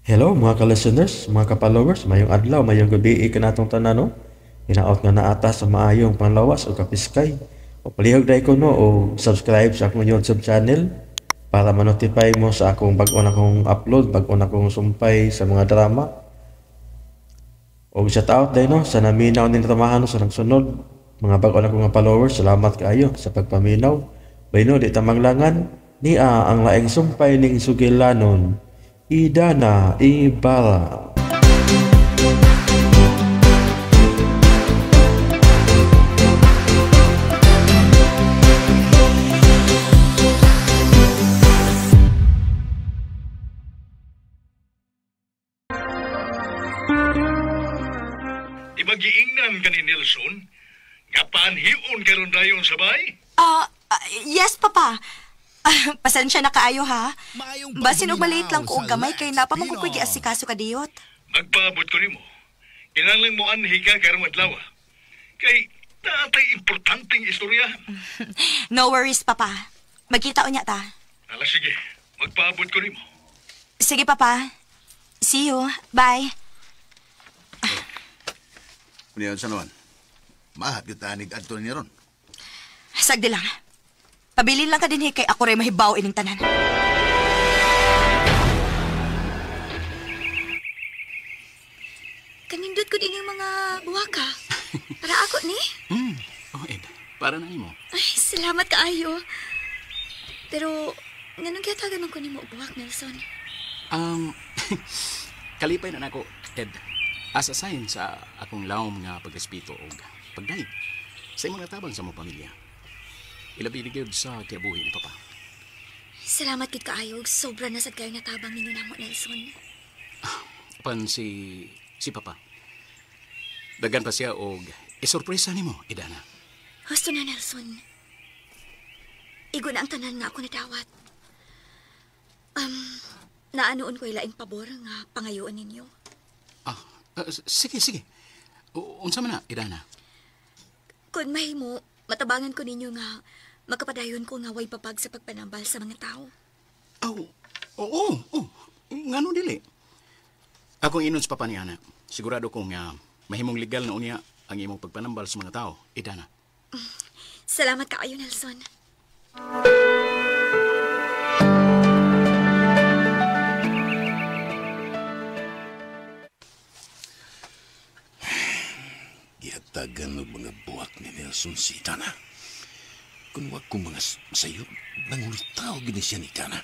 Hello mga ka-listeners, mga ka-followers, mayong adlaw, mayong gabi ikanatong tanan no. Hinaot nga naata sa maayong panlawas o kapiskay. O palihog dai ko no o subscribe sa akong YouTube channel para ma-notify mo sa akong bag-o na akong upload, bag-o na akong sumpay sa mga drama. O shout out dai no sa naminaw ning tamahan no sa nagsunod. Mga bag-o na akong followers, salamat kaayo sa pagpaminaw. Bayno di ta manglangan niya ang laing sumpay ning sugilanon. Idana Ibala. Imagiingnan ka ni Nelson, nga panhion karon dayon sabay? Yes, Papa. Pasensya na kaayo, ha? Maayong Basin og maliit lang ko og pagminaw gamay sa kay Lex napamagkukuy Pino. asikaso kadiyot. Magpaabot ko nimo. Kinahanglan mo anhi ka karong adlaw. Kay tatay importanteng istorya. No worries, Papa. Magkita unya ta. Ala sige, magpaabot ko nimo. Sige, Papa. See you. Bye. Uniyon sa naman. Mahat kita anig adto ni ron. Sagdi lang. Pabilin lang ka din, kay ako rin mahibaw ining tanan. Kanindot ko din yung mga buwaka. Para ako ni. Oh, Ed. Para na mo. Ay, salamat kaayo. Pero, ganun kaya tagaman ko ni mo buwak, Nelson. Kalipay na nako, Ed. As a sign sa akong lawom nga pagrespeto o pagdaig sa imong natabang sa mong pamilya. Ilabi gyud sa kiabuhi ni Papa. Salamat kid kaayo. Sobra na sad kayo natabang ninyo namo, Nelson. Pan si Papa. Dagan pa siya og isorpresa nimo, Idana. Gusto na, Nelson. Igo na ang tanan nga ako nadawat. Naanoon ko ilaing pabor nga pangayoon ninyo. Sige. Unsa man na, Idana? Kung mahimo, matabangan ko ninyo nga makapadayon ko nga way papag sa pagpanambal sa mga tao. Oo. Ngano dili? Akong inon sa Papa ni Ana. Sigurado kong mahimong legal na unya ang imong pagpanambal sa mga tao, Idana. Salamat kaayo, Nelson. Gihatagan ng mga buwak ni Nelson si Dana. Kung wag ko mga sayop, nangulitaw gini siya ni Dana.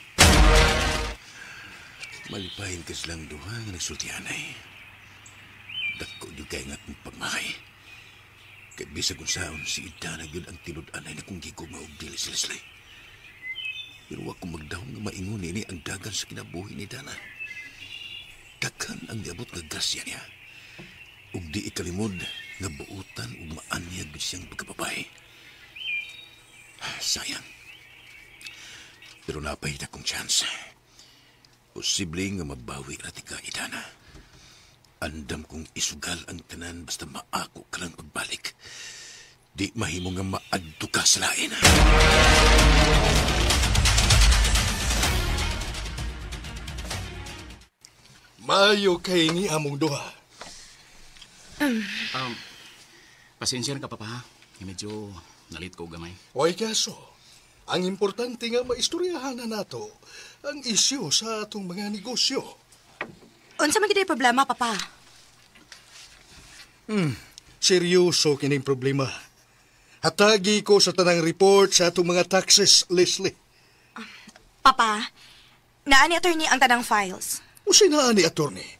Malipahin ka silang duha nga nagsultihanay. Dako di kay nga kong pagmahay. Kaya bisa kung saon si Dana yun ang tinud-anay na kong gigong nga og dili si Leslie. Pero wag ko magdahon nga maingon ini ang dagan sa kinabuhi ni Dana. Daghan ang niabot nga grasya niya. Ug di ikalimod nga buutan ug maanyag siyang pagkababay. Sayang. Pero napay na kong chance. Posible nga mabawi rati ka, Idana. Andam kong isugal ang tanan basta maako ka lang pagbalik. Di mahimo nga maadto ka sa lain. Maayo kay ni among duha. Pasensya na ka, Papa, ha? Medyo nalit ko gamay. Way kaso, ang importante nga maistoryahan na nato ang isyu sa atong mga negosyo. Unsa man gid problema, Papa? Seryoso kining problema. Hatagi ko sa tanang report sa atong mga taxes, Leslie. Papa, naani attorney ang tanang files. O sinaan ni attorney?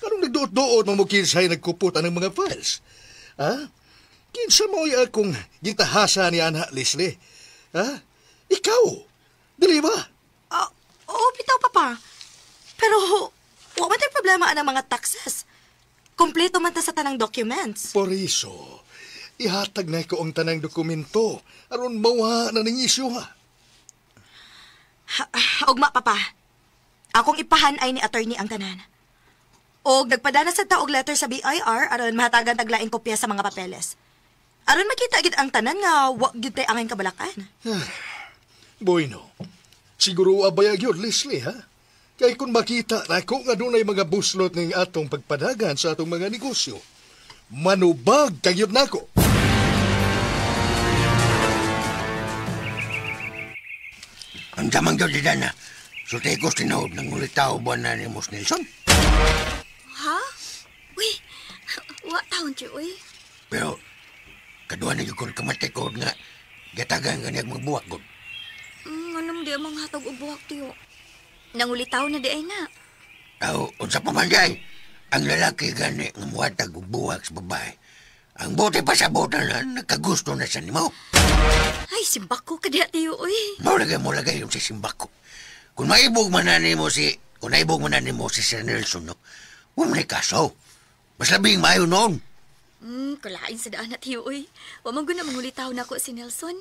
Anong nagduot-duot mo kinsay nagkupot ang mga files? Ha? Kinsa mo akong gintahasa ni Ana, Leslie? Ha? Ikaw? Dili ba? Oo, bitaw, Papa. Pero, wa man tayo problema ang mga taxes. Kompleto man ta sa tanang documents. Por iso, ihatag na ko ang tanang dokumento aron mawa na ning isyu ha. Ugma, Papa. Akong ipahanay ni attorney ang tanan. Og nagpadana sa taog letter sa BIR aron mahatagan taglaing kopya sa mga papeles. Aron makita gid ang tanan nga wa gid tay angay kabalakan. Bueno, siguro abayag yun, Leslie, ha? Kay kung makita na ko nga dunay mga buslot ng atong pagpadagan sa atong mga negosyo, manubag kayod nako. Ang damang daw di na. Sultay ko tinawad ng ulitaw buwan na ni Mos Nelson. Ha? Uy, wa taon siya, uy. Pero, kaduhan na yung kong kamatikod nga, gatagan nga niyag magbuwak ko. Anong di ang mga hatag ubuhak tiyo? Nangulitaw na di ay na. Unsa pa man day, ang lalaki gani nga muhatag og buwak sa babae. Ang buti pa sa bota na nakagusto na sa nimo. Ay, simbak ko kadiya tiyo, uy. Mo lagay yung si simbak ko. Kung naibog man na nimo si Sir Nelson, no, huwag may kaso. Mas labing maayo noon. Kulain sa daan na tiyo, uy. Wamang na mangulitaw na ko si Nelson.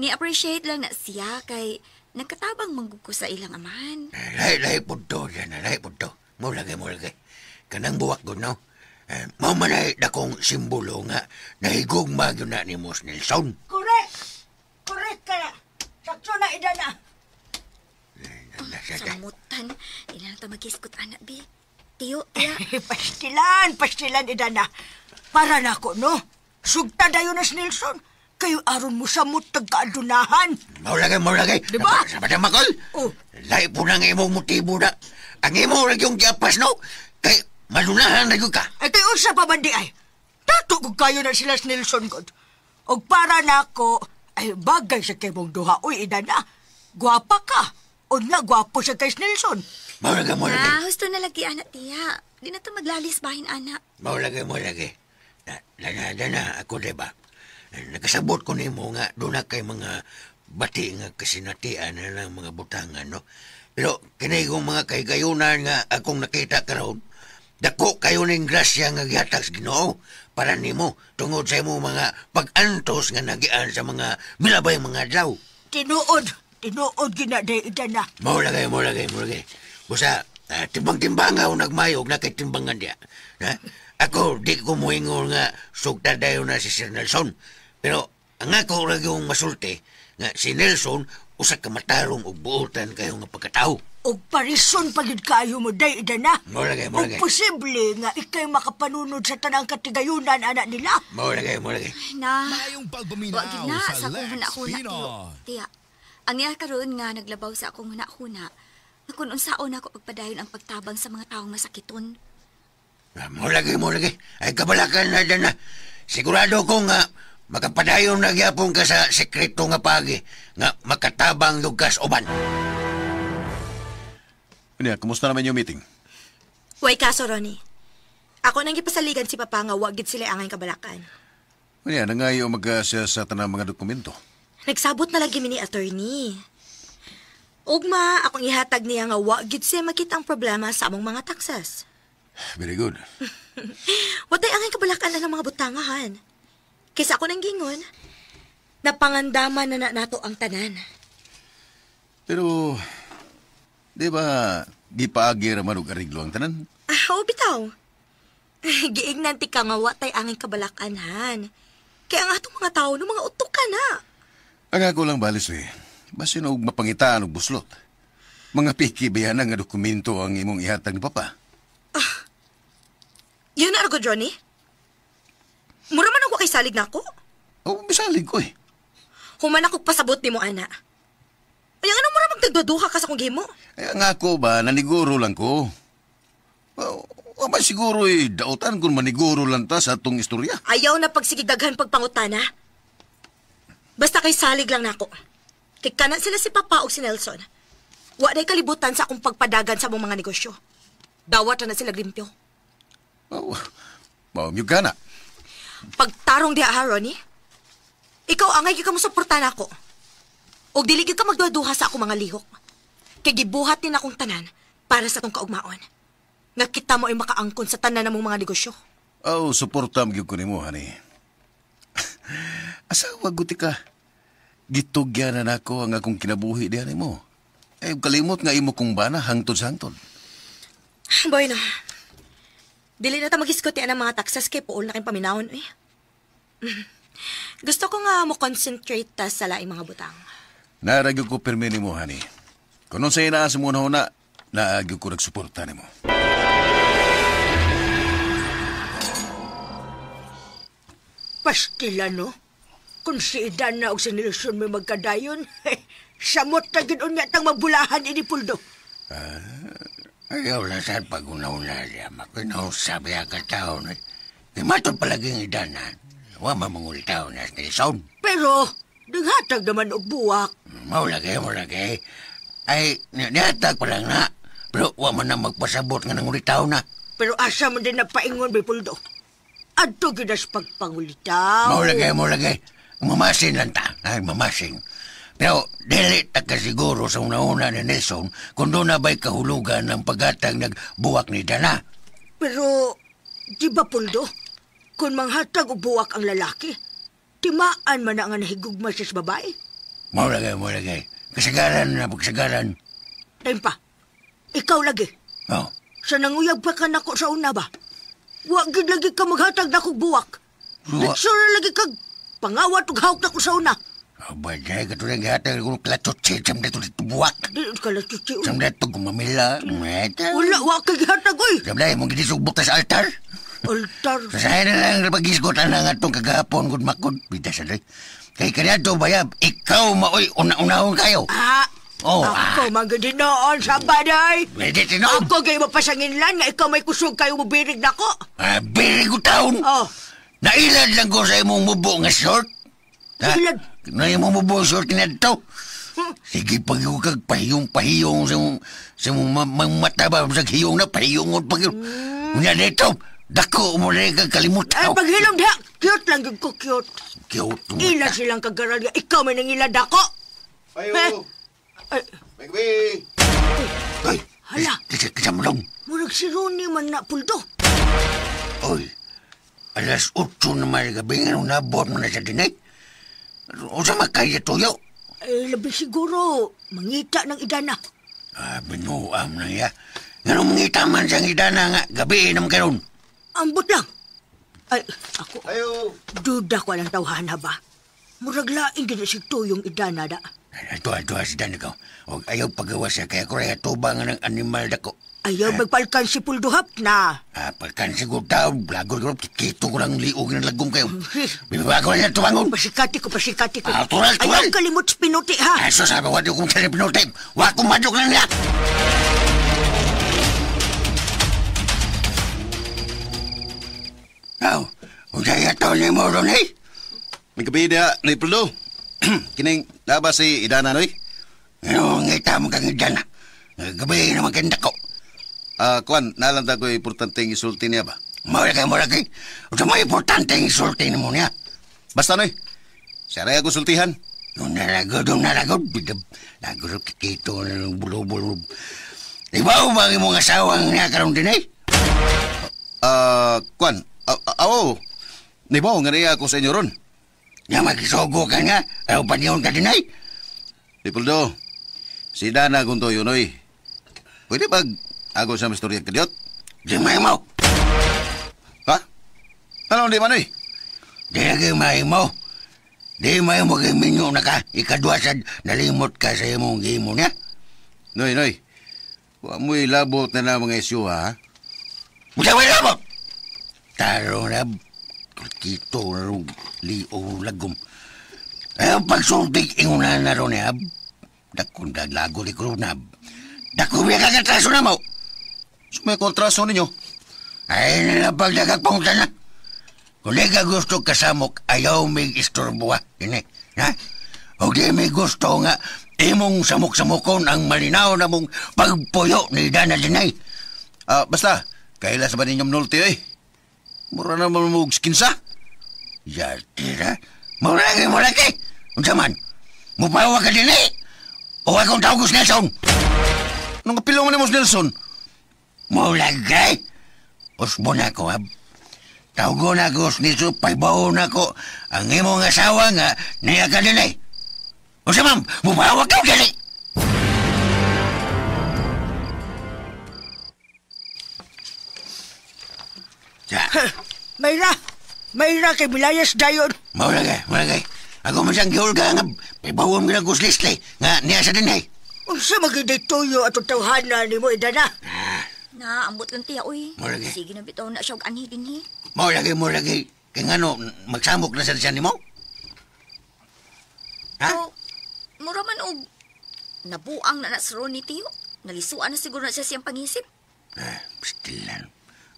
Ni-appreciate lang na siya kay nagkatabang mangguko sa ilang amahan. Lahi po to, lahi po to. Mo lagay. Kanang buwak ko, no? Mao man ay dakong simbolo nga nahigugma yun na ni Mos Nelson. Correct ka na. Sakso na, ida na. Samutan. Ilan ito mag-iskot, anak, bi. Tiyo, tiya. Pastilan, ida na. Para na ko, no? Sugta dayo na si Nelson. Kayo aron mo sa tagkaadunahan. Mau lagay. Diba? Sa batang makol. Oh. Lahi po ng imong motibo na. Ang imong rin yung giapas, no? Kay malunahan na yun ka. Ito yung sa pabandi ay. Tato kung kayo na sila si Nelson God. O para na ko, ay bagay sa kay mong duha. Uy, ida na. Gwapa ka. O na, gwapo siya kay si Nelson. Mau lagay. Husto na lagi, anak, tiya. Di na ito maglalis bahin, anak. Mau lagay. Lana, ako diba? Nakasabot ko nimo nga doon na kay mga bati nga kasinatian na lang mga butangan, no? Pero kinay kong mga kaygayunan nga akong nakita karon, dako kayo ning grasya nga gihatag sa Ginoo para nimo tungod sa imo mga pag-antos nga nagian sa mga milabay mga adlaw. Tinuod ginaday ida na. Mau lagay. Busa, timbang-timbangaw nagmayog na kay timbangan diya. Ha? Ako, di ko muingol nga sugta dayo na si Sir Nelson. Pero ang ako rin yung masulti nga si Nelson usa ka matarong og buotan kayo nga pagkatao. Og parison pagid kayo mo day ida na. Mau lagay. Og posible nga ikay makapanunod sa tanang katigayunan anak nila. Mau lagay. Na, Mayong pagpaminaw wag na sa sa akong Lex huna-huna, tiyo. Pinoy. Tiya, ang niya karon nga naglabaw sa akong huna-huna, na kung unsaon ako pagpadayon ang pagtabang sa mga taong masakiton. Mau lagay. Ay kabalakan na dyan na. Sigurado ko nga makapadayon na gyapon ka sa sekreto nga pagi nga makatabang lugas uban. Ano, kumusta naman yung meeting? Way kaso, Ronnie. Ako nang gipasaligan si Papa nga wagid sila angay kabalakan. Ano yan, nangayo mag-assess sa tanang mga dokumento. Nagsabot na lagi mi ni attorney. Ugma, akong ihatag niya nga wagid siya makita ang problema sa among mga taxes. Very good. Watay angay kabalakan na ng mga butangahan. Kaysa ako nang gingon, napangandaman na nato ang tanan. Pero, di ba, di paagi raman og ariglo ang tanan? Oo, bitaw. Giignanti ka nga watay angay kabalakanhan. Kaya ang atong mga tao no mga utok ka na. Ang ako lang balis basin og mapangitaan og buslot. Mga piki bayanan nga dokumento ang imong ihatag ni Papa. Yun na ako, Johnny. Mura man ako kay salig na ako. O, bisalig ko Human ako pasabot ni mo, ana. Ay, ano mura magdagdaduha ka sa kong game mo? Ay, ang ako ba, naniguro lang ko. O ba siguro dautan kung maniguro lang ta sa atong istorya? Ayaw na pagsigidaghan pagpangutana. Basta kay salig lang na ako. Kay kana sila si Papa o si Nelson. Wa na'y kalibutan sa akong pagpadagan sa mong mga negosyo. Dawat na sila grimpyo. Oh, maumyog ka na. Pagtarong diha ha, Ronnie. Ikaw angay ka mo suportahan ako. O dili ka magduha-duha sa akong mga lihok. Kay gibuhat din akong tanan para sa tong kaugmaon. Nga kita mo ay makaangkon sa tanan namong mga negosyo. Oh, suportam gyud ko nimo, honey. Asawa guti ka. Gitugyan na nako ang akong kinabuhi dihan nimo. Ay kalimot nga imo kong bana hangtod sa hangtod. Boy no. Dili na ta mag-iskot ang mga taxes kay puol na kayong paminahon eh. Gusto ko nga mo concentrate ta sa laing mga butang. Naragyo ko permi nimo, honey. Kung sa inaas mo na, naagyo ko nagsuporta nimo. Pastila, no? Kung si Idana o si Nelson may magkadayon, samot na ginoon nga tang mabulahan ini Puldo. Ayaw lang saan pag-una-una siya. Makinausap yung katao na. Imatod palaging Idana. Huwag mamangulitaw na si Nelson. Pero, naghatag naman og buwak. Maulagay. Ay, nihatag pa lang na. Pero huwag man na magpasabot nga nangulitaw na. Pero asa man din napaingon, Bipuldo. Adto ginas pagpangulitaw. Maulagay. Mamasin lang ta. Ay, mamasin. Pero dili tagkasiguro sa una-una ni Nelson kung doon na ba'y kahulugan ng paghatag nagbuwak ni Dana. Pero, di ba, Puldo? Kung manghatag o buwak ang lalaki, timaan man na nga nahigugma siya sa babae. Maulagay. Kasagaran na pagsagaran. Time pa, ikaw lagi. Oh. Sa nanguyag pa ka nako sa una ba? Wagid lagi ka maghatag na kong buwak. Nagsura lagi kag pangawat ug hawak na ko sa una. Abay, katulad ng hatag kong kalatotsi, sam na ito buwak. Di ka latutsi. Sam na ito gumamila. Wala, wakag hatag, oy. Sam na mong ginisubok ta sa altar. Altar. Sasayan na lang pag-isgotan na nga itong kagahapon, good makod. Bida sa day. Kay kanya ito, bayab, ikaw maoy, una-unahon kayo. Ako magandi noon sa baday. Pwede tino. Ako kayo mapasanginlan nga ikaw may kusog kayo mabirig na ko. Birig ko taon. Nailad lang ko sa imong mubo nga short. Nailad? Na imong mubo short na ito. Sige, pag-iugag, pahiyong-pahiyong sa mong mata ba, sa hiyong na, pahiyong pag Unya dito, dako mo rin kang kalimutaw. Ay, paghilom diha, cute lang yung ko, cute. Cute. Ila silang kagaral, ikaw may nangilad ako. Ayo. May gabi. Ay, hala. Kasamulong. Murag si Ronnie man na, Puldo. Oy, alas 8 na may gabi nga nung nabot mo na sa dinay. O sa makaya tuyo? Labi siguro, mangita ng Idana. Binuam na ya. Nga nung mangita man siyang Idana nga, gabi naman karon. Ambot lang. Ay, ako. Ayo. Duda ko ng tawhana ba? Murag laing gina si Tuyong Idana da. Ito si Dana ko. O ayaw pagawa siya, kaya ko rin tubangan ng animal dako. Ayaw magpalkan si Pulduhap na. Palkan siguro tao, blagor ko, kikito ko lang liog ng lagong kayo. Bibaba ko na tubangon. Pasikati ko. Tural. Ayaw kalimot sa pinuti, ha? Aso sabi, wadi kong tali pinuti. Wag kong madok lang niya. Usaya to ni mo ron, eh? May gabi na, Nipoldo. Kining laba si Idana, noy? Ngita mo kang Idana. Gabi naman kang dako. Kuan, nalanda ko importanteng isulti niya ba? Malaki. Ito mo importante ang isulti mo niya. Basta, noy. Siya rin ako sultihan. Yung naragod. Nagod, kikito na ng bulo-bulo. Iba ba ang mong asawang niya karong din, eh? Kuan, Nibaw, nga niya ako sa inyo ron. Nga magkisogo ka nga, ayaw pa niyon ka din, eh? Nipoldo, si Dana kung to yun, noy. Pwede ba ako sa mistorya kadiot? Di mo. Ha? Ano, di man, noy? Di lagi mo. Di mo kay minyo na ka. Ikadwasad, nalimot ka sa imong gimo niya. Noy. Huwag mo'y labot na na mga isyo, ha? Musa may labot! Taro na, kito na rin, liong lagom. Ayaw pagsultik ingunan na rin, ha? Dakong daglago ni Krunab. Dako biya kagatraso na mo. May kontraso ninyo. Ay, nalapag nagagpunta na. Kung di ka gusto kasamok, ayaw may istorbuha. Ini, ha? O di may gusto nga, imong samok-samokon ang malinaw na mong pagpuyo ni Dana Dinay. Basta, kaila sa ba ninyong nulti, eh? Mura na mamug skinsa. Yatira, muragi. Unsa man, mupawa ka din, eh? O akong tawag ko Nelson. Anong kapilong ni Mos Nelson? Mulagay. Usbo na ko, ha? Tawgo na ko, Nelson, paibaw na ko ang imong asawa nga niya ka din, eh. O sa ma'am, mupawa ka din, eh. Mayra kay Milayas dayon. Mulagay. Ako man siyang giulga nga, paibawon ka na ko Leslie nga niya sa din, eh. Unsa magiday tuyo at tawhana ni mo, Idana? Naambot lang tiya, uy. Mo lagi. Sige na bitaw na siya og anhi din, Mo lagi. Kaya nga no, magsamok na sa siya ni mo? Ha? So, mura man og nabuang na sa Ronnie, tiyo. Nalisuan na siguro na siya siyang pangisip. Pastilan.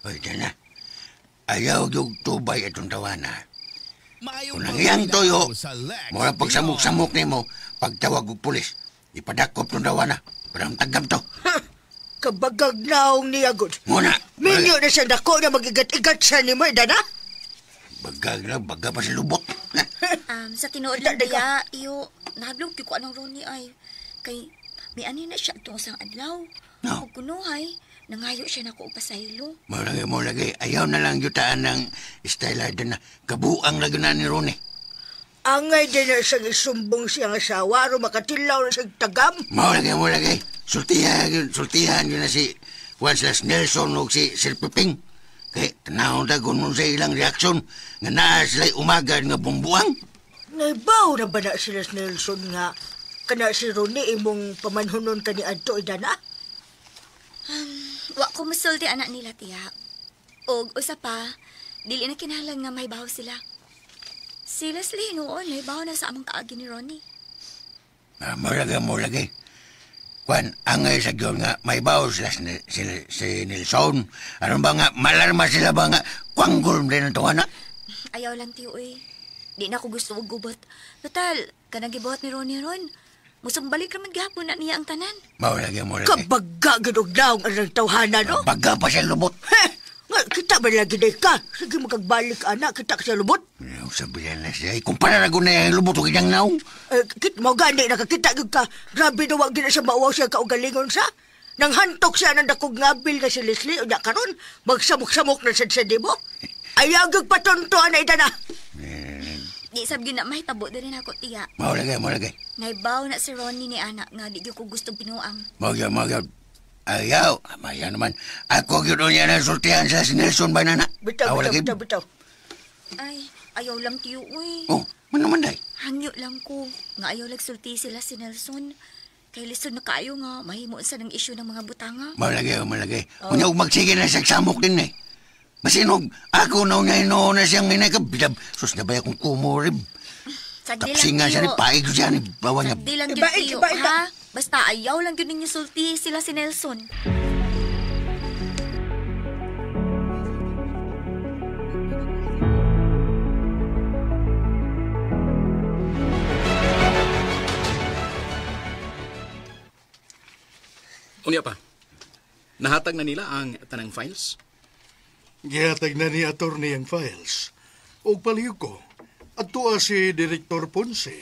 Oy, Dana. Ayaw yung tubay atong tawana. Kung nangyang toyo, mura pagsamok-samok ni mo, pagtawag og pulis, ipadakop tong tawana. Parang tagam to. Kabagag naong niya, good. Muna. Minyo na siya dako na magigat-igat siya ni mo, Idana? Baga pa sa lubot. Sa tinuod lang diya, iyo, nahablog ko anong Ronnie ay. Kay, may ani na siya itong isang adlaw. No. Kung kunuhay, nangayo siya na ko pasaylo. Mo lagi. Ayaw na lang yutaan ng style na kabuang lagi na ni Ronnie. Angay din na siyang isumbong siyang asawa, ro makatilaw na siyang tagam. Mo lagi. Sultihan yun na si Juan/Nelson o si Sir Piping. Kaya tanawang tagon mo sa ilang reaksyon nga naa sila'y umaga nga bumbuang. Naibaw na ba na sila Nelson nga kana si Ronnie imong pamanhunon ka ni Adto, Idana? Wa ko masulti anak nila, tiya. Og usa pa, dili na kinahanglan nga may bahaw sila. Si Leslie noon, may bahaw na sa amang kaagi ni Ronnie. Mo lagi. Kwan, angay sa giyon nga may bawo sila si Nelson. Ano ba nga, malarma sila ba nga, kwanggol din ang tawana? Ayaw lang, tiyo, eh. Di na ako gusto og gubot. Total, kanang gibuhat ni Ronnie ron. Musumbalik naman gihapon na niya ang tanan. Mo lagi. Kabaga ganog naong ang tawhana, no? Baga pa siya lubot. Nga, kita ba lagi day ka? Sige makagbalik, anak, kita ka siya lubot. Sabihan na siya, kumpara na ko na yung lubot o kanyang naong. Kit mo gani, nakakita ka. Grabe na wag din na siya maawaw siya kaugalingon sa. Nang hantok siya ng dakog ngabil na si Leslie, o niya karon, magsamok-samok na sa di mo. Ayaw yung patontoan na Idana. Di sabi na mahitabo din ako, tiya. Mo lagi. Naibaw na si Ronnie ni anak nga di ko gusto pinuang. Mo Ayaw naman. Ako yun niya na sultihan sa si Nelson ba na? Bitaw. Ay, ayaw lang tiyo, uy. Oh, naman day. Hangyo lang ko. Nga ayaw sulti sila si Nelson. Kay lisod na kayo nga, mahimoon sa ng isyu ng mga butanga. Malagay. Kung magsige na samok din eh. Masinog, ako na na siyang inakab. Sus na ba akong kumurib? Tapsingan siya ni paig siya ni bawa niya. Sagdi lang yun tiyo, ha? Basta ayaw lang yun ninyo sulti sila si Nelson. Unya pa, nahatag na nila ang tanang files? Gihatag na ni attorney ang files. O palihog ko, adto si Director Ponce,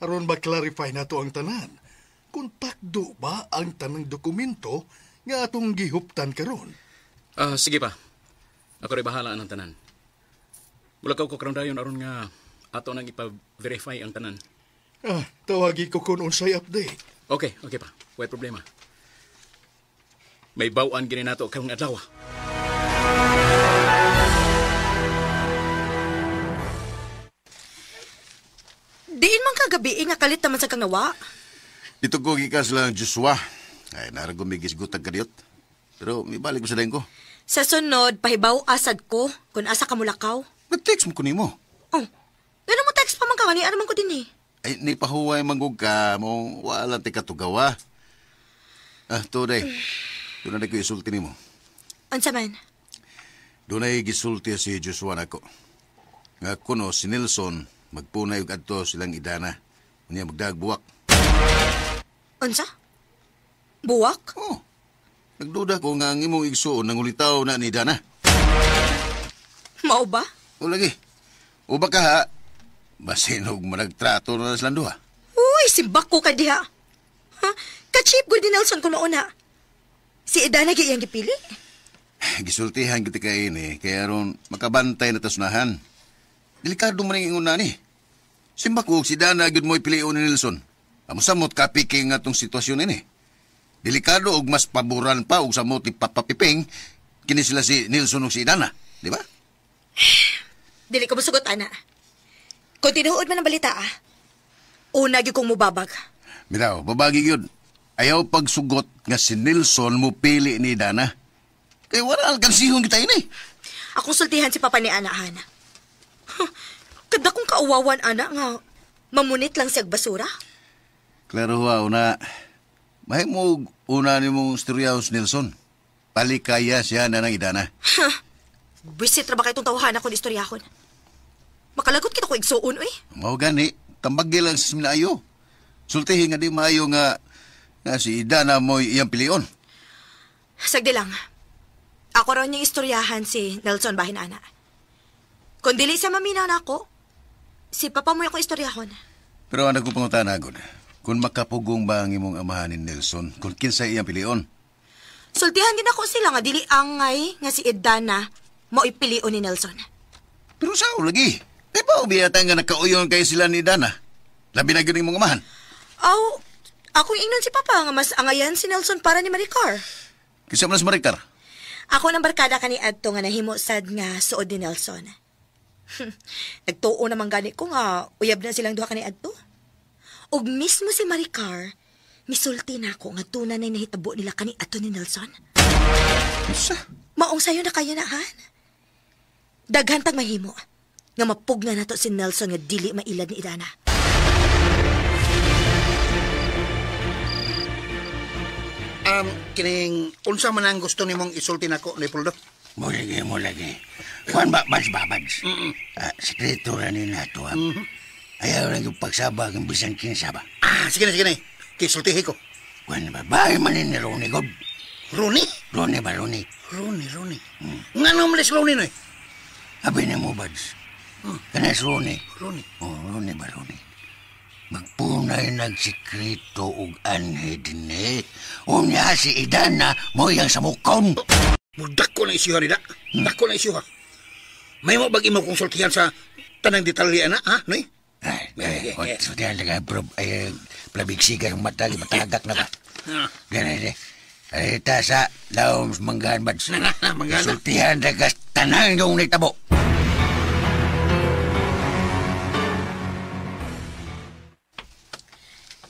aron ma-clarify na to ang tanan. Kung takdo ba ang tanang dokumento nga atong gihuptan karon? Sige pa. Ako rin bahala ang tanan. Mulakaw ko karon dayon aron nga ato nang ipa-verify ang tanan. Tawagi ko kung unsay update. Okay pa. Wala problema. May bawaan gini nato karong adlaw. Diin man kagabi nga kalit naman sa kanawa. Dito ko gikas lang Joshua. Ay, naragumigis gutag kadiot. Pero may balik ko sa dahin ko. Sa sunod, pahibaw asad ko kung asa ka mulakaw. Nag-text mo ko nimo. Oh, gano'n mo text pa man ka, ano man ko din eh. Ay, nipahuway manggug ka mo. Walang tika tugawa. Today. Doon na ko isulti nimo. Unsa man? Doon ay gisulti si Joshua nako. Nga kuno si Nelson magpunay og adto silang Idana. Unya magdagbuwak. Unsa? Buwak? Oh. Nagduda ko nga ang imong igsuon nangulitaw na ni Dana. Mao ba? O lagi. O baka ha, basinog managtrato na silang duha. Uy, simbak ko ka diha. Ha? Ka-cheap good ni Nelson ko noon ha. Si Idana iyang gipili. Gisultihan kita kay ini, kaya ron makabantay na tasunahan. Delikado man ang ingon na ni. Simbak ko si Dana gyud mo ipilion ni Nelson. Amusamot kapiking nga tong sitwasyon ini. Delikado og mas paboran pa og samot ni Papapiping kini sila si Nelson ug si Idana, di ba? Dili ko musugot, ana. Kung tinuod man ang balita, una gyud kong mubabag. Miraw, babagi gyud. ayaw pagsugot nga si Nelson mo pili ni Dana. Kaya wala alkansihon kita ini. Akong sultihan si Papa ni Ana, Han. Kada kong kauwawan, Ana, nga mamunit lang siyag basura. Klaro ho, una. Mahay mo una ni mong istoryaw si Nelson. Palikaya siya na ng Idana. Bisit ra ba kayo itong tawahan akong istoryahon? Makalagot kita ko igsuon, eh. Mao gani, tambagi lang sa minayo. Sultihin nga di maayo nga si Idana mo iyang pilion. Sagdi lang. Ako ron yung istoryahan si Nelson bahin, Ana. Kung dili siya maminaw na ako, si Papa mo yung istoryahon. Pero anak ko pangutan agad. Kung makapugong ba ang imong amahan ni Nelson, kung kinsa iyang pilion? Sultihan din ako sila nga dili angay nga si Idana mo ipilion ni Nelson. Pero sao lagi? Di ba ubiyata nga nakauyon kay sila ni Dana? Labi na yun imong amahan. Aw, ako ingnon si Papa nga mas angayan si Nelson para ni Maricar. Kisa mo na si Maricar? Ako nang barkada kani adto nga nahimo sad nga suod ni Nelson. Nagtuo naman gani ko nga uyab na silang duha kani adto. Og mismo si Maricar, misulti na ako nga tunan na nahitabo nila kani adto ni Nelson. Isa? Maong sayo na kayo na, Han. Daghan tag mahimo nga mapugna na to si Nelson nga dili mailad ni Idana. Kining unsa man ang gusto nimong isulti nako, Leopoldo? Mo lagi. Kuan ba, bads. Sekreto ra ni nato, ha? Ayaw lang yung pagsabag ang bisan kinsa ba? Sige na. Kisultihi ko. Kuan ba, bahay man ni Ronnie, God. Ronnie? Ronnie ba, Ronnie? Ronnie. Nga naman les Ronnie, no eh? Abi na mo, bads. Kanas Ronnie. Ronnie. Ronnie ba, Ronnie? Magpunay nagsikreto og anhe din eh. Unya si Idana mo yang sa mukon. Dako na isyo nida. Dako na isyo ha. May mo bag imo konsultihan sa tanang detalye na, ha? Noy? Ay, so diyan lang ay plabig sigar ang mata, matagak na ba? Ganun eh. Ay, tasa, laom manggahan bads. Manggahan na. Sultihan dagas tanang yung nitabo.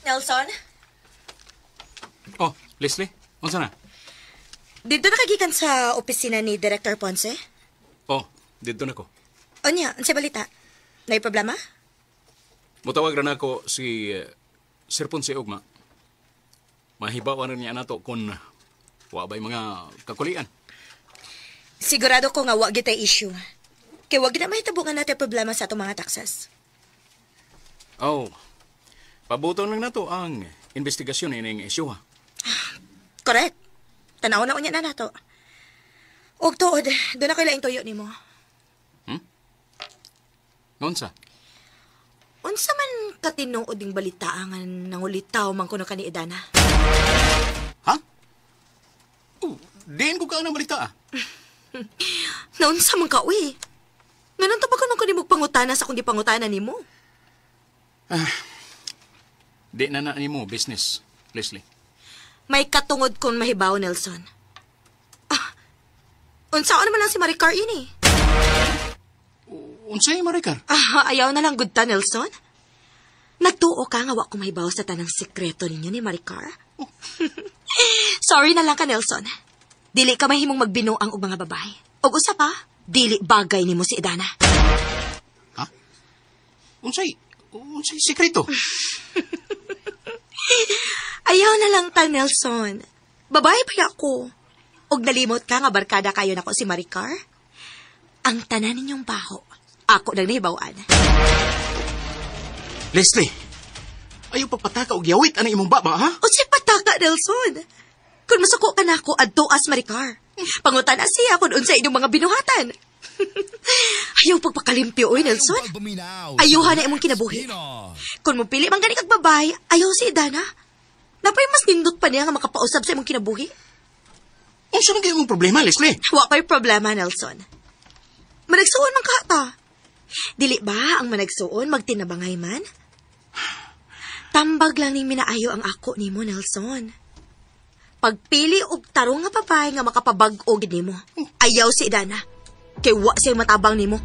Nelson, Oh, Leslie, unsa na? dito na kagikan sa opisina ni Director Ponce? Oh, dito na ko. Onya, ang balita? May problema? Mutawag na ako si Sir Ponce Ugma. Mahibawan niya nato kung wabay mga kakulian. Sigurado ko nga wag kita issue. Kaya wag na mahitabo nga natin problema sa itong mga taxes. Oh, pabuton lang nato ang investigasyon ining issue ha. Correct. Tanaw na unya na nato. Og tuod, doon ako ilaing tuyo ni mo. Ngonsa? Unsa man katinuod ding balitaangan nang ulitaw man kuno kani Idana? Ha? Oh, diin ko ka ng balita ah. Naunsa man ka, uy? Ganun ta ba ka nung kanimog pangutana sa kundi pangutana ni mo? Di na mo business, Leslie. May katungod kong mahibaw, Nelson. Unsaan naman lang si Maricar ini? Unsay Maricar? Ayaw na lang gudta, Nelson. Nagtuo ka nga wa ko mahibaw sa tanang sekreto ninyo ni Maricar. Sorry na lang ka, Nelson. Dili ka mahimong magbinuang og mga babae. Og usa pa, dili bagay nimo si Idana. Ha? Unsay sekreto? Ayaw na lang ta, Nelson. Babae pa ako. Og nalimot ka nga barkada kayo nako si Maricar. Ang tanan ninyong baho, ako nang nahibawan. Leslie, ayaw pagpataka og yawit ana imong baba, ha? O siya pataka, Nelson. Kung masuko ka na ako, adto as Maricar. Pangutan na siya kung unsa inyong mga binuhatan. Ayaw pagpakalimpyo, oy, Nelson. Ayuhan na imong kinabuhi. Kung mo pili man gani kag babae, ayaw si Idana. Napay mas nindot pa niya nga makapausap sa imong kinabuhi. Unsa man gyud imong problema, Leslie? Wa pa'y problema, Nelson. Managsuon man ka ta. Dili ba ang managsuon magtinabangay man? Tambag lang ning minaayo ang ako nimo, Nelson. Pagpili og tarong nga babae nga makapabag-o gid nimo. Ayaw si Idana. Kay wa siya matabang nimo.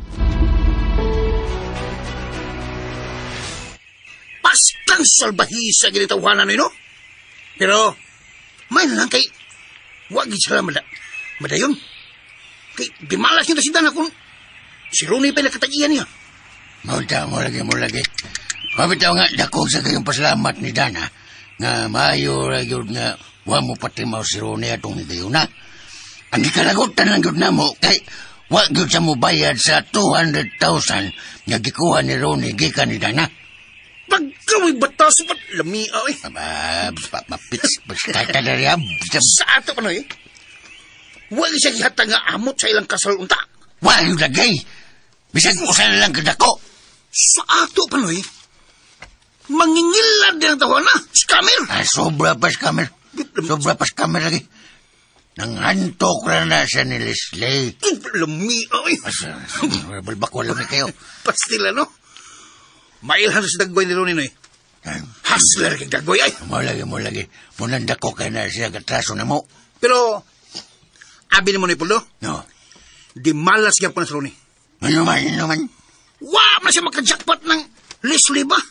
Pastang salbahisa ginitawhanan nino. Pero, may lang kay, wag sila madayon. Kay, di malas nyo na si Dana kung si Ronnie pa nakatagihan niya. Mo lagi. Mabitaw nga, dako sa kayong pasalamat ni Dana, nga maayo ragyod nga, wa mo pati mao si Ronnie atong ni kayo na. Ang ikalagutan lang yun na mo, kay, wa yun sa mo bayad sa 200,000 nga gikuha ni Ronnie gikan ni Dana. Pagkaway batas pa, lamia eh. Mapits, kata na rin. Sa ato pa na eh. Wag siya gihata nga amot sa ilang kasal unta. Wa yun lagay. Bisag usan lang kadako. Sa ato pa na eh. Mangingilad din ang tawa na. Scammer. Sobra pa scammer lagi. Nanghantok na siya ni Leslie. Lamia eh. Balbako lang kayo. Pastila no? Mailhan sa dagboy ni Ronnie no eh. Hustler kay dagboy ay. Mo lagi. Munanda ko kay na siya katraso na mo. Pero, abi ni mo ni Puldo? No. Di malas gyud pa na sa Ronnie. Ano man. Wa man siya makajackpot ng Leslie ba?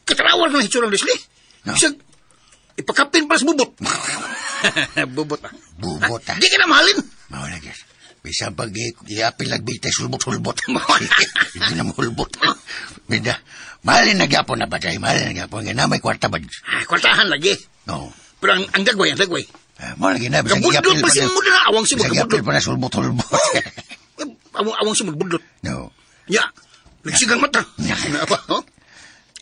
Katrawar ng hitsura ng Leslie. No. Bisag, ipakapin pa sa bubot. Bubot ah. Di ka na mahalin. Mawala guys. Bisa pag iapil nagbitay sulbot. Hindi na mahulbot. Bida, mahalin na gyapon na batay. Mahalin na gyapon. Nga may kwarta ba? Kwartahan lagi. No. Pero ang dagway. Mawala gina. Gabudlot pa si mo na awang si mo. Bisa gyapil pa na sulbot. Awang si mo budlot. No. Ya, nagsigang mata. Ano ba? Oh?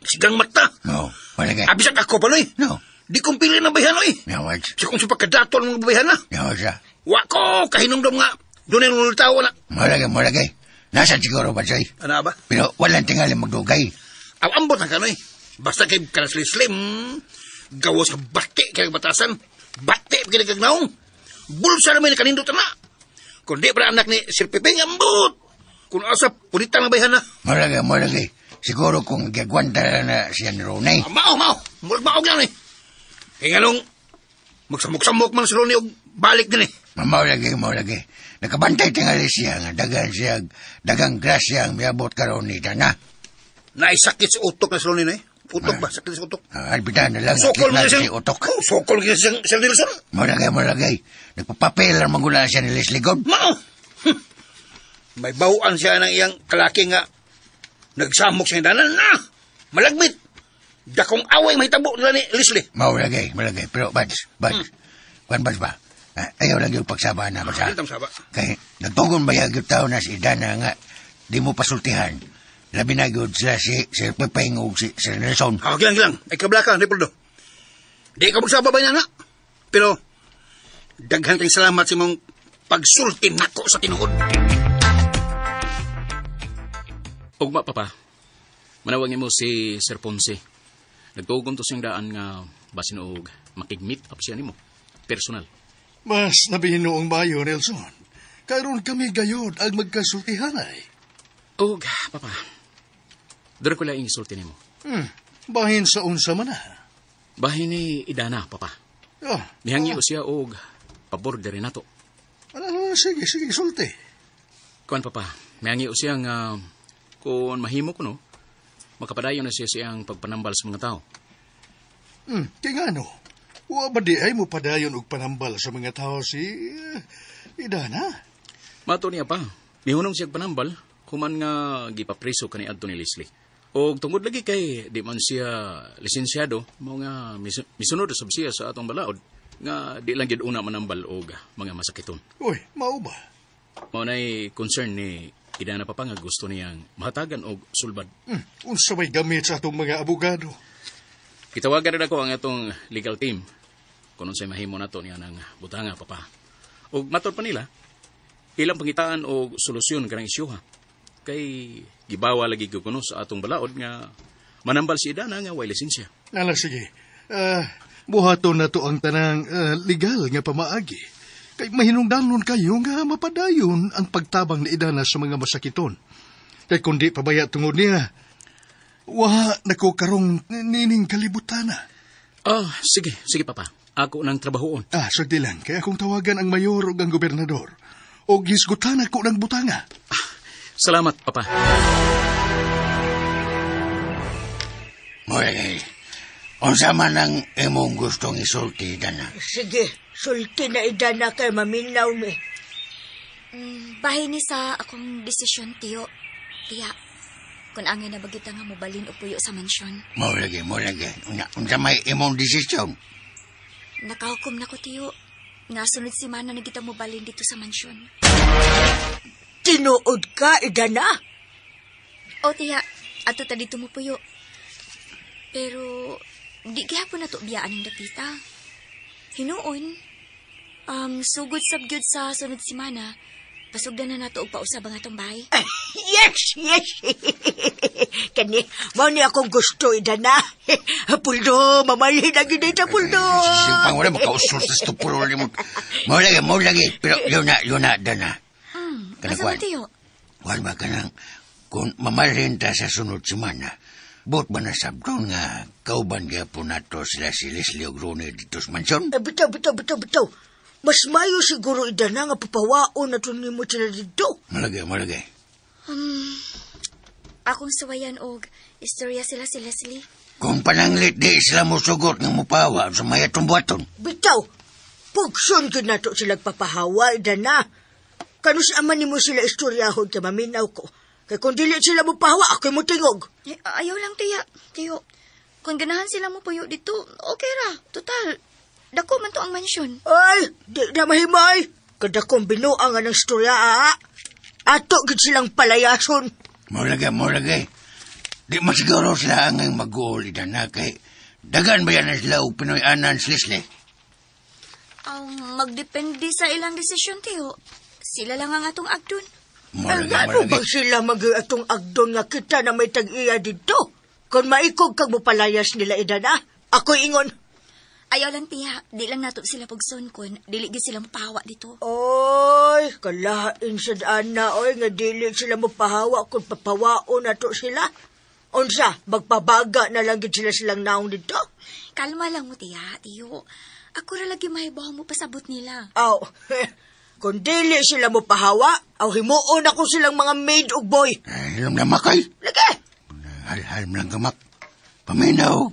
Sigang mata. No. Wala gina. Abisag ako pala eh. No. Di kong pili ng bayhan eh. No, wag. Siya kung sa pagkadaton ng bayhan na. No, siya. Wako, kahinumdum nga. Doon ay nulutaw na. Malagay. Nasaan siguro ba siya? Ano ba? Pero walang tingali magdugay. Ambot na ka no eh. Basta kay Kanasli Slim, gawas ka bate kay batasan. Bate kay nagagnaong. Bulsa naman na kanindot na. Kung di ba anak ni Sir Pipeng, ambot. Kung asa, punitan ang bayhan na. Malagay. Siguro kung gagwanta na siya ni Ronnie. Mao. Maog lang eh. Kaya nga nung magsamok-samok man si Ronnie og balik din eh. Mawalagay. Nakabantay tingali siya nga dagang grasya ang miabot karon ni Dana. Naisakit si utok na si Ronnie na eh. Utok ba? Sakit si utok. Albidan na lang. Sokol na si utok. Sokol nga si Sir Nilsson. Mawalagay. Nagpapapel ang magula siya ni Leslie God. Mao. May bawaan siya ng iyang kalaki nga nagsamok siya danan na. Malagmit. Dakong away mahitabo nila ni Leslie. Mawalagay. Pero Bads. Kwan Bads ba? Ayaw lang yung pagsaba na ba sa? Kaya nagtugon ba yung tao na si Dana nga di mo pasultihan. Labi na yun sila si Sir Pepeng o si Sir Nelson. Gilang. Ay kablaka, Ripoldo. Di ka magsaba ba na? Pero daghan kang salamat sa mong pagsulti nako sa tinuod. Ugma, Papa. Manawagin mo si Sir Ponce. Nagtugon to siyang daan nga basin og makigmeet up siya nimo. Personal. Mas nabihinoong mayo, Nelson. Karon kami gayod ang magkasultihan ay. Og, Papa. Dara ko lang isulti nimo. Bahin sa unsa man na. Bahin ni Idana, Papa. Mihangi o siya og pabor diri nato. Sige, sulti. Kuan, Papa. Mihangi o siya nga kung mahimo ko no, makapadayon na siya siyang pagpanambal sa mga tao. Kaya nga no, wa ba di ay mo padayon og panambal sa mga tao si Idana? Mato niya pa, mihunong siyang panambal, kuman nga gipapreso kani adto ni Leslie. O tungod lagi kay di man siya lisensyado, mao nga misunod sab siya sa atong balaod, nga di lang gid una manambal og mga masakiton. Uy, mao ba? Mao nay concern ni Idana pa nga gusto niyang mahatagan og sulbad. Unsa may gamit sa atong mga abogado? Kitawagan rin ako ang atong legal team kung unsay mahimo nato niya ng butanga, Papa. Og matod pa nila, ilang pangitaan og solusyon kanang isyuha. Kay gibawa lagi ko kuno sa atong balaod nga manambal si Idana nga way lisensya. Sige. Buhaton na to ang tanang legal nga pamaagi. Kay mahinungdanon kayo nga mapadayon ang pagtabang ni Idana sa mga masakiton. Kay kundi pabaya tungod niya, nako karong nining kalibutana. Sige, Papa. Ako nang trabahoon. Sagdi lang. Kaya akong tawagan ang mayor o ang gobernador. O gisgutan ako ng butanga. Salamat, Papa. Unsa man ang imong gustong isulti, Dana? Sige, sulti na idana kay maminaw ni. Bahin ni sa akong desisyon, tiyo. Tiya, kung angay na bagita nga mobalin o puyo sa mansyon. Mo lagi. Unsa may imong desisyon? Nakahukom na ko, tiyo. Nga sunod si Mana na kita mobalin dito sa mansyon. Tinuod ka, idana? O, tiya, ato ta dito mo puyo. Pero, di gihapon na to biyaan ng dapita. Hinuon, sugod sabgyod sa sunod si Mana, pasugdan na nato og pausab ang atong bahay. Yes! Kani, mao ni akong gusto, idana. Puldo, mamalhin na gid ita, Puldo. Simpang wala makausos sa stupuro mo. Mo lagi. Pero yun na, Dana. Asa mo, tiyo? Wala ba ka nang, kung mamalhin ta sa sunod si Mana, bot ba na sabdon nga kauban gyapon nato sila si Leslie og Ronnie dito sa mansyon? Bitaw. Mas mayo siguro idana nga papawaon na ni mo sila dito. Malagay. Akong sawayan og istorya sila si Leslie. Kung pananglit di sila mo sugot nga mupawa sa mayatong buhaton. Bitaw, pugson ka na to sila papahawa, idana. Kanus aman ni mo sila istoryahon ka maminaw ko. Kaya kung dili sila mo pahawa, ako'y mo tingog. Ayaw lang, tiyo. Kung ganahan sila mo puyo dito, okay ra. Total, dako man to ang mansyon. Ay, di na mahimay. Kada kong binuang nga ng storya, ato gid silang palayason. Mo lagay. Di masiguro sila ang mag-uuli na kay dagan ba yan sila o Pinoy anan si Leslie? Magdepende sa ilang desisyon, tiyo. Sila lang ang atong agdon. Ano bang sila mag-atong agdon nga kita na may tag-iya dito? Kung maikog kag mo palayas nila, idana, ako'y ingon. Ayaw lang, tiya. Di lang nato sila pagson kun dili gid sila mapahawa dito. Oy, kalain sa dana, oy, nga dili sila mapahawa kung papawaon nato sila. Unsa, magpabaga na lang gid sila silang naong dito? Kalma lang mo, tiyo. Ako ra lagi mahibaw mo pasabot nila. Aw, kung dili sila mapahawa, aw himuon ako silang mga maid ug boy. Alam na makay. Lagi! Hal lang gamak. Paminaw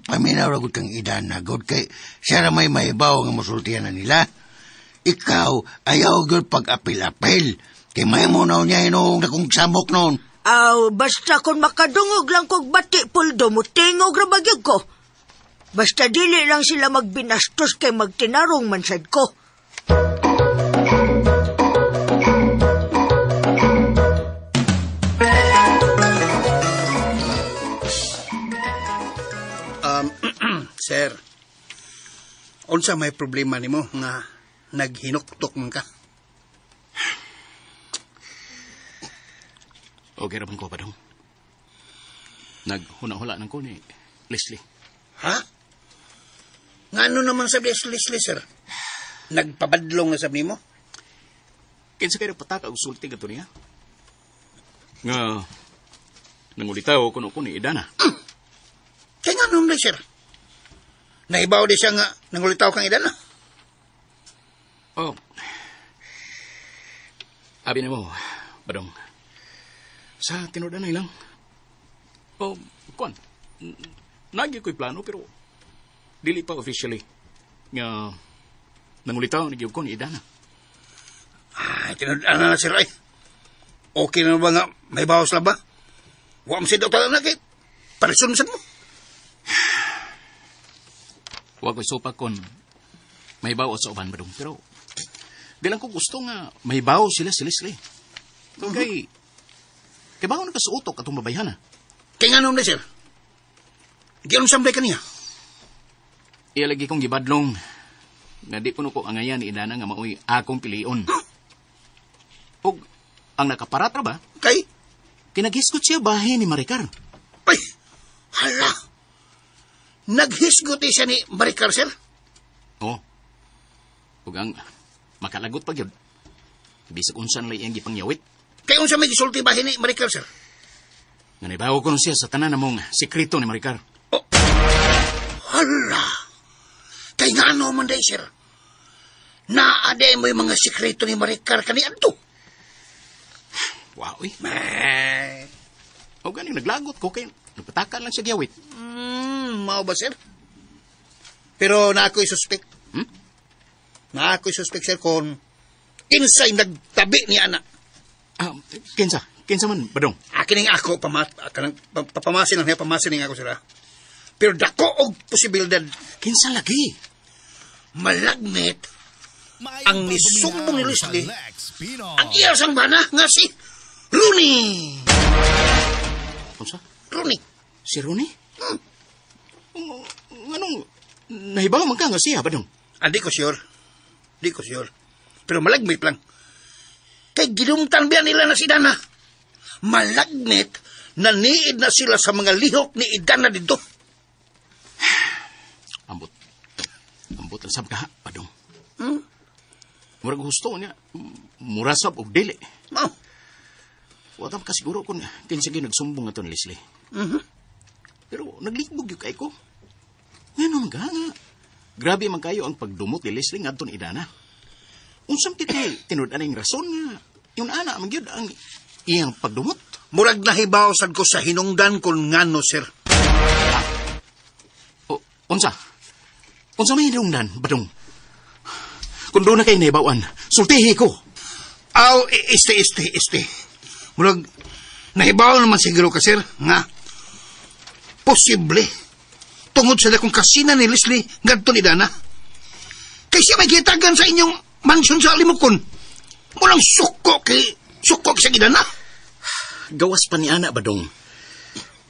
ragot kang idana, god kay siya may maibaw nga musultihan na nila. Ikaw, ayaw gud pag-apil-apil. Kay may munaw niya inong nakong samok noon. Aw, basta kung makadungog lang kog bati, Puldo, mutingog ra bagyog ko. Basta dili lang sila magbinastos kay magtinarong mansad ko. Sir, unsa may problema nimo nga naghinuktok man ka? Okay ra man ko, Padong. Naghuna-hula ng ko ni Leslie. Ha? Ngano naman sa Leslie, sir? Nagpabadlong na sabi mo? Kinsa kayo pataka og sulti kadto niya? Nga nangulitaw kuno ko ni Idana. Kaya nga naman, sir. Naibaw di siya nga nangulitaw kang Idana. Oh. Abi na mo, Badong. Sa tinudanay lang. Oh, kuan. Nagi ko'y plano pero dili pa officially. Nga nangulitaw ni ko ni Idana. Tinudan na sir ay. Okay na ba nga may bawas lang ba? Huwag mo si Dr. Anakit. Parisunsan mo. Huwag ko'y sopa kon may bawa sa uban, Badong. Pero di lang ko gusto nga may bawa sila si Leslie. Kay bago nakasuutok atong babayhana. Kaya nga naman, sir. Giyong sambay ka niya. Ialagi kong gibadlong na di ko angayan ni Idana nga maoy akong pilion. O ang nakaparatra ba? Kay? Kinaghiskot siya bahay ni Maricar. Ay! Hala! Naghisgot siya ni Maricar, sir? Oo. Ug ang makalagot pa gyud. Bisag unsan lay iyang gipangyawit. Kaya unsa may gisulti bahin ni Maricar, sir? Nga naibaw ko nun siya sa tanan namong sikreto ni Maricar. Oh. Hala! Kaya nga ano man day, sir? Naaday mo yung mga sikreto ni Maricar kanian to. Wow, eh. O ganing naglagot ko kay napatakan lang siya gyawit. Mao ba, sir? Pero na ako'y suspect. Na ako'y suspect, sir, kung kinsay nagtabi ni anak. Kinsa man, Badong? Akin nga ako, papamasin lang niya, pamasin nga ako sila. Pero dako og posibilidad. Kinsa lagi? Malagnet ang nisumbong ni Leslie ang iya sang bana nga si Rooney. Unsa? Rooney. Si Rooney? Anong nahibaw man ka nga siya, Badong? Di ko sure. Pero malagmit lang. Kay ginumtan biya nila na si Dana. Malagmit na niid na sila sa mga lihok ni Idana dito. Ambot ang sab ka, Badong. Murag gusto niya, murasab og dili. Watam ka siguro kung kinsige nagsumbong ato ni Leslie. Pero nagligbog yung kay ko. Ngayon nga nga. Grabe man kayo ang pagdumot ni Leslie nga ato ni Idana. Unsam kiti tinud-an ang rason nga yung ana magyud ang iyang pagdumot. Murag nahibaw sad ko sa hinungdan kon ngano, sir. Unsa may hinungdan, Badong? Kung doon na kayo nahibawan, sultihi ko. Este. Murag nahibaw naman siguro ka, sir, nga posible tungod sa dakong kasina ni Leslie ngadto ni Dana. Kay siya may kitagan sa inyong mansyon sa Limukon. Mulang suko sa Dana. Gawas pa ni Ana, Badong.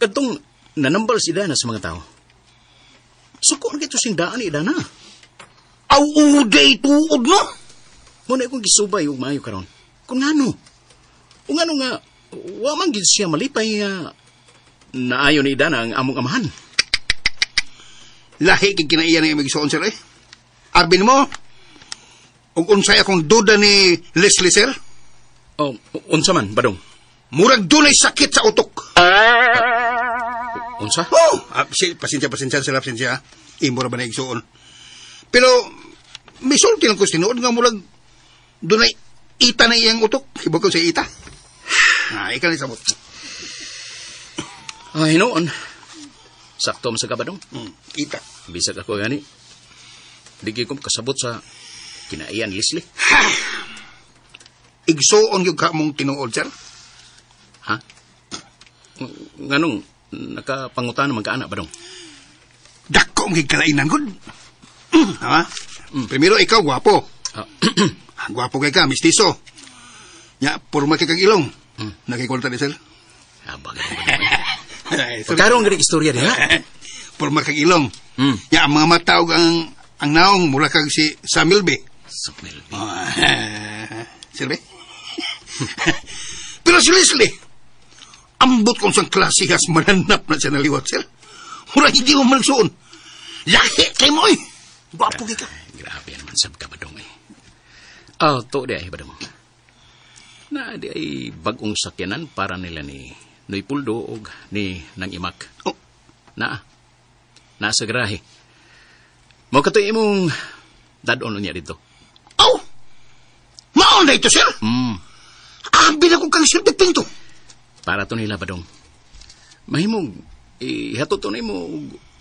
Kadtong nanambal si Dana sa mga tao. Suko na kito sing daan ni Dana. Uday tuod, no? Muna akong gisubay yung maayo karon. Kung ano nga, wamang gid siya malipay naayo ni Dana ang among amahan. Lahi kay kinaiya na yung magsuon, sir, eh. Arbin mo, ug unsay akong duda ni Leslie, sir? Unsa man, Badong? Murag dunay sakit sa utok. Unsa? Pasensya. Imo ra ba na igsuon? Pero, may sulti lang ko sinuod nga murag dunay ita na iyang utok. Iba ko sa ita. Ikaw ni sabot. Hinoon. Sakto mo sa kabadong. Ita. Bisag ako gani. Digi ko kasabot sa kinaiyan Leslie. Igsuon yung ka mong tinuod, sir? Ha? Nganong nakapangutan naman ka anak, Badong? Dako mong kalainan, good. Primero, ikaw, guwapo. Guwapo kay ka, mistiso. Nya, purma kay kang ilong. Nakikulta ni sir? Pagkarong galing istorya niya. Purma kang ilong. Nya, ang mga mataog ang naong mula kag si Samuel B. Samuel B. Silbe? Pero si Leslie, ambot kong sang klasihas mananap na siya naliwat, sir. Mura hindi mo malsuon. Lahi kay mo, eh. Gwapo ka. Grabe naman sab ka, Badong, eh. To di ay, Badong. Na di ay bagong sakyanan para nila ni Noy Puldo o ni Nang Imak. Nasa grahe. Mo katoy imong dadon niya dito. Maon na ito, sir? Abin ako kang sir Pepinto. Para to nila, Badong. Mahimong, ihatot to na mo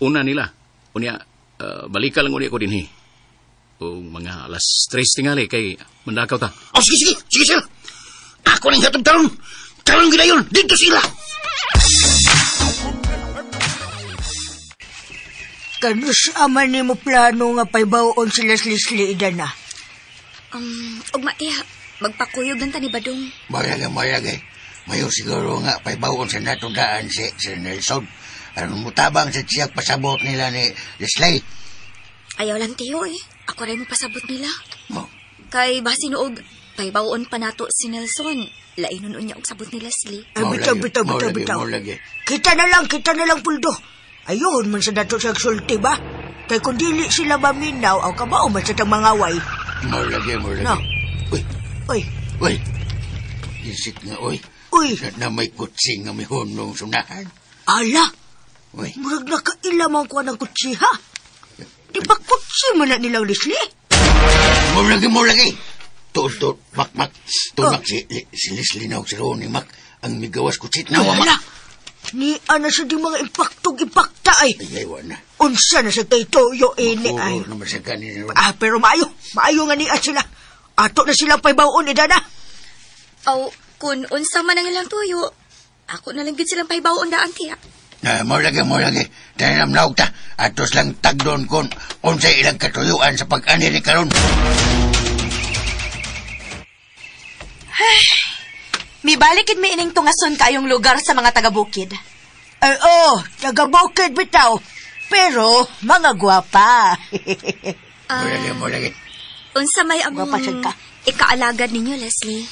una nila. Unya, balika lang ulit ko din, O mga alas 3 tingali kay mandakaw ta. Sige, sir. Ako nang hatog taron. Karon gidayon, dito sila. Kanus aman ni mo plano nga paibaon sila Leslie Idana. Ugma tiya, magpakuyog ng tani Badong. Mayag eh. Mayo siguro nga paibawon sa natundaan si Nelson. Anong mutabang sa siyak pasabot nila ni Leslie? Ayaw lang tiyo eh. Ako rin mo pasabot nila. Kay basi noog, paibawon pa nato si Nelson. Lainon niya og sabot ni Leslie. Bitaw. Kita na lang, Puldo. Ayun man sa dato siyang sulti ba? Kay kung dili sila maminaw, aw kabao man sa tang mangaway. Morlagi. No. Uy. Isip nga, uy. Na may kutsing nga may hunong sunahan. Ala! Uy. Murag nakailamang ko ng kutsi, ha? Di ba kutsi man na nilang Leslie? Morlagi. Tuod, mak. Tumak si Leslie na si Ronnie, mak. Ang migawas kutsit na, Ala! Ni ana sa di mga impaktog bata ay. Ay, wala. Unsa na sa tuyo ini ay. Oo, naman sa kanin. Pero maayo nga ni sila. Ato na silang paibawon ni Dana. Aw, kun unsa man ang ilang tuyo, ako na lang gid silang pahibaon daan tiya. Mo lagi. Tanam naog ta. Atos lang tagdon kon unsay ilang katuyuan sa pag-ani ni karon. May balikid mi ining tungason kayong lugar sa mga taga-bukid. Ay, taga-bukid bitaw. Pero, mga gwapa. Mo lagi. Unsa may among Mapasad ka. ikaalagad ninyo, Leslie?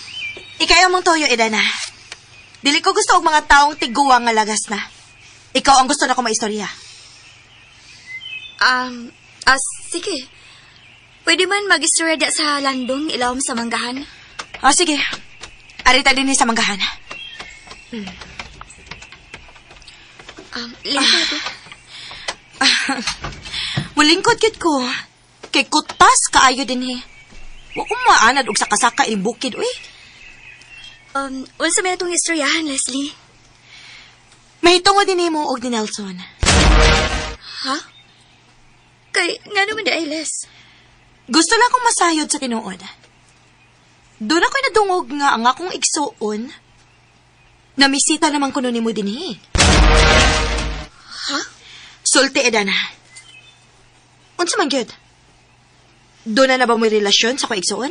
Ikayo mong toyo, Edana. Dili ko gusto og mga taong tiguwang nga lagas na. Ikaw ang gusto na ko maistorya. Sige. Pwede man mag-istorya sa landong ilawom sa manggahan? Sige. Arita din sa manggahan. Lingkod ko. Mulingkod kit ko. Kay kutas kaayo din Wa ko maanad og sakasaka in bukid, uy. Unsa may itong istoryahan, Leslie? Mahitungod din mo og ni Nelson. Ha? Kay, nga naman di ay, Les. Gusto lang akong masayod sa tinuod. Doon ako'y nadungog nga ang akong igsuon na misita naman kuno nimo din Ha? Sulti, Edana. Unsa man gyud? Doon na ba may relasyon sa ko igsuon?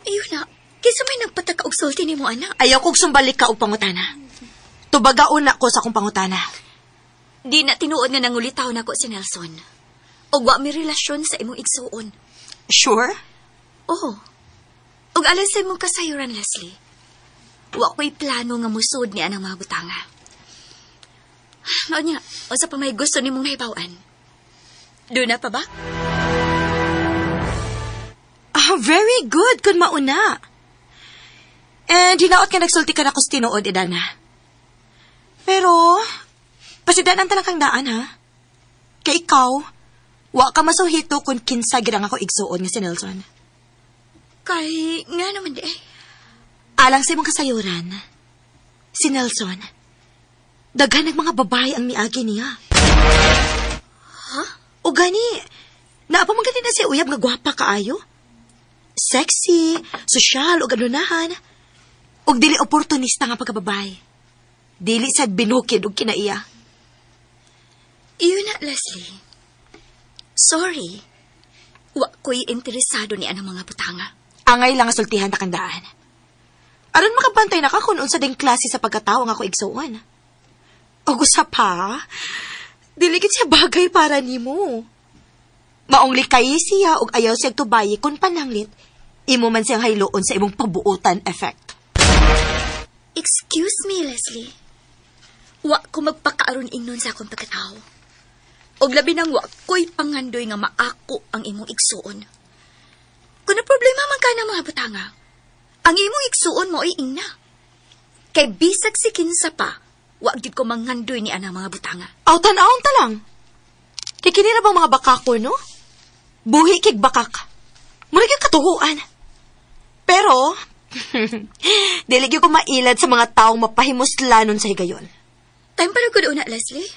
Ayun na. Kisa may nagpataka og sulti ni mo, anak. Ayaw kong sumbalik ka og pangutana. Tubagaon na ko sa akong pangutana. Di na tinuod nga nangulitaw na ko si Nelson. Og wa may relasyon sa imong igsuon. Sure? Oo. Og alam sa imong kasayuran, Leslie. Wa ko'y plano nga musud ni anang mga butanga. Mao niya, unsa pa may gusto nimong mahibaw-an? Doon na pa ba? Very good kun mauna. And hinaot nga nagsulti ka na ko sa tinuod, Edana. Pero, pasidanan talang kang daan, ha? Kay ikaw, wa ka masuhito kung kinsa girang ako igsuon nga si Nelson. Kay, nga naman di eh. Alang sa imong kasayuran, si Nelson, daghan ng mga babae ang miagi niya. Ha? O gani, naapamagani na si uyab nga gwapa kaayo. Sexy, sosyal o ganunahan. Og dili oportunista nga pagkababay. Dili sad binukid og kinaiya. Iyon na, Leslie. Sorry. Wa ko'y interesado ni anang mga butanga. Angay lang nga sultihan ta kandaan. Aron makabantay na ka kung unsa ding klase sa pagkatao nga ako igsuon. Og usa pa, dili gid siya bagay para nimo. Maong likay siya og ayaw siya tubayi kung pananglit, imo man siyang hayloon sa imong pabuotan effect. Excuse me, Leslie. Wa ko magpakaaron ingnon sa akong pagkatao. Og labi nang wa ko'y pangandoy nga maako ang imong igsuon. Kung na problema man ka na mga butanga, ang imong igsuon mo ay ingna. Kay bisag si kinsa pa, wa gid ko mangandoy ni ana mga butanga. Tan-awon ta lang. Kay kini ra bang mga bakako, no? Buhi kig bakak. Mura kig katuhuan. Pero, dili gyud ko mailad sa mga taong mapahimuslanon sa higayon. Time para ko una, Leslie.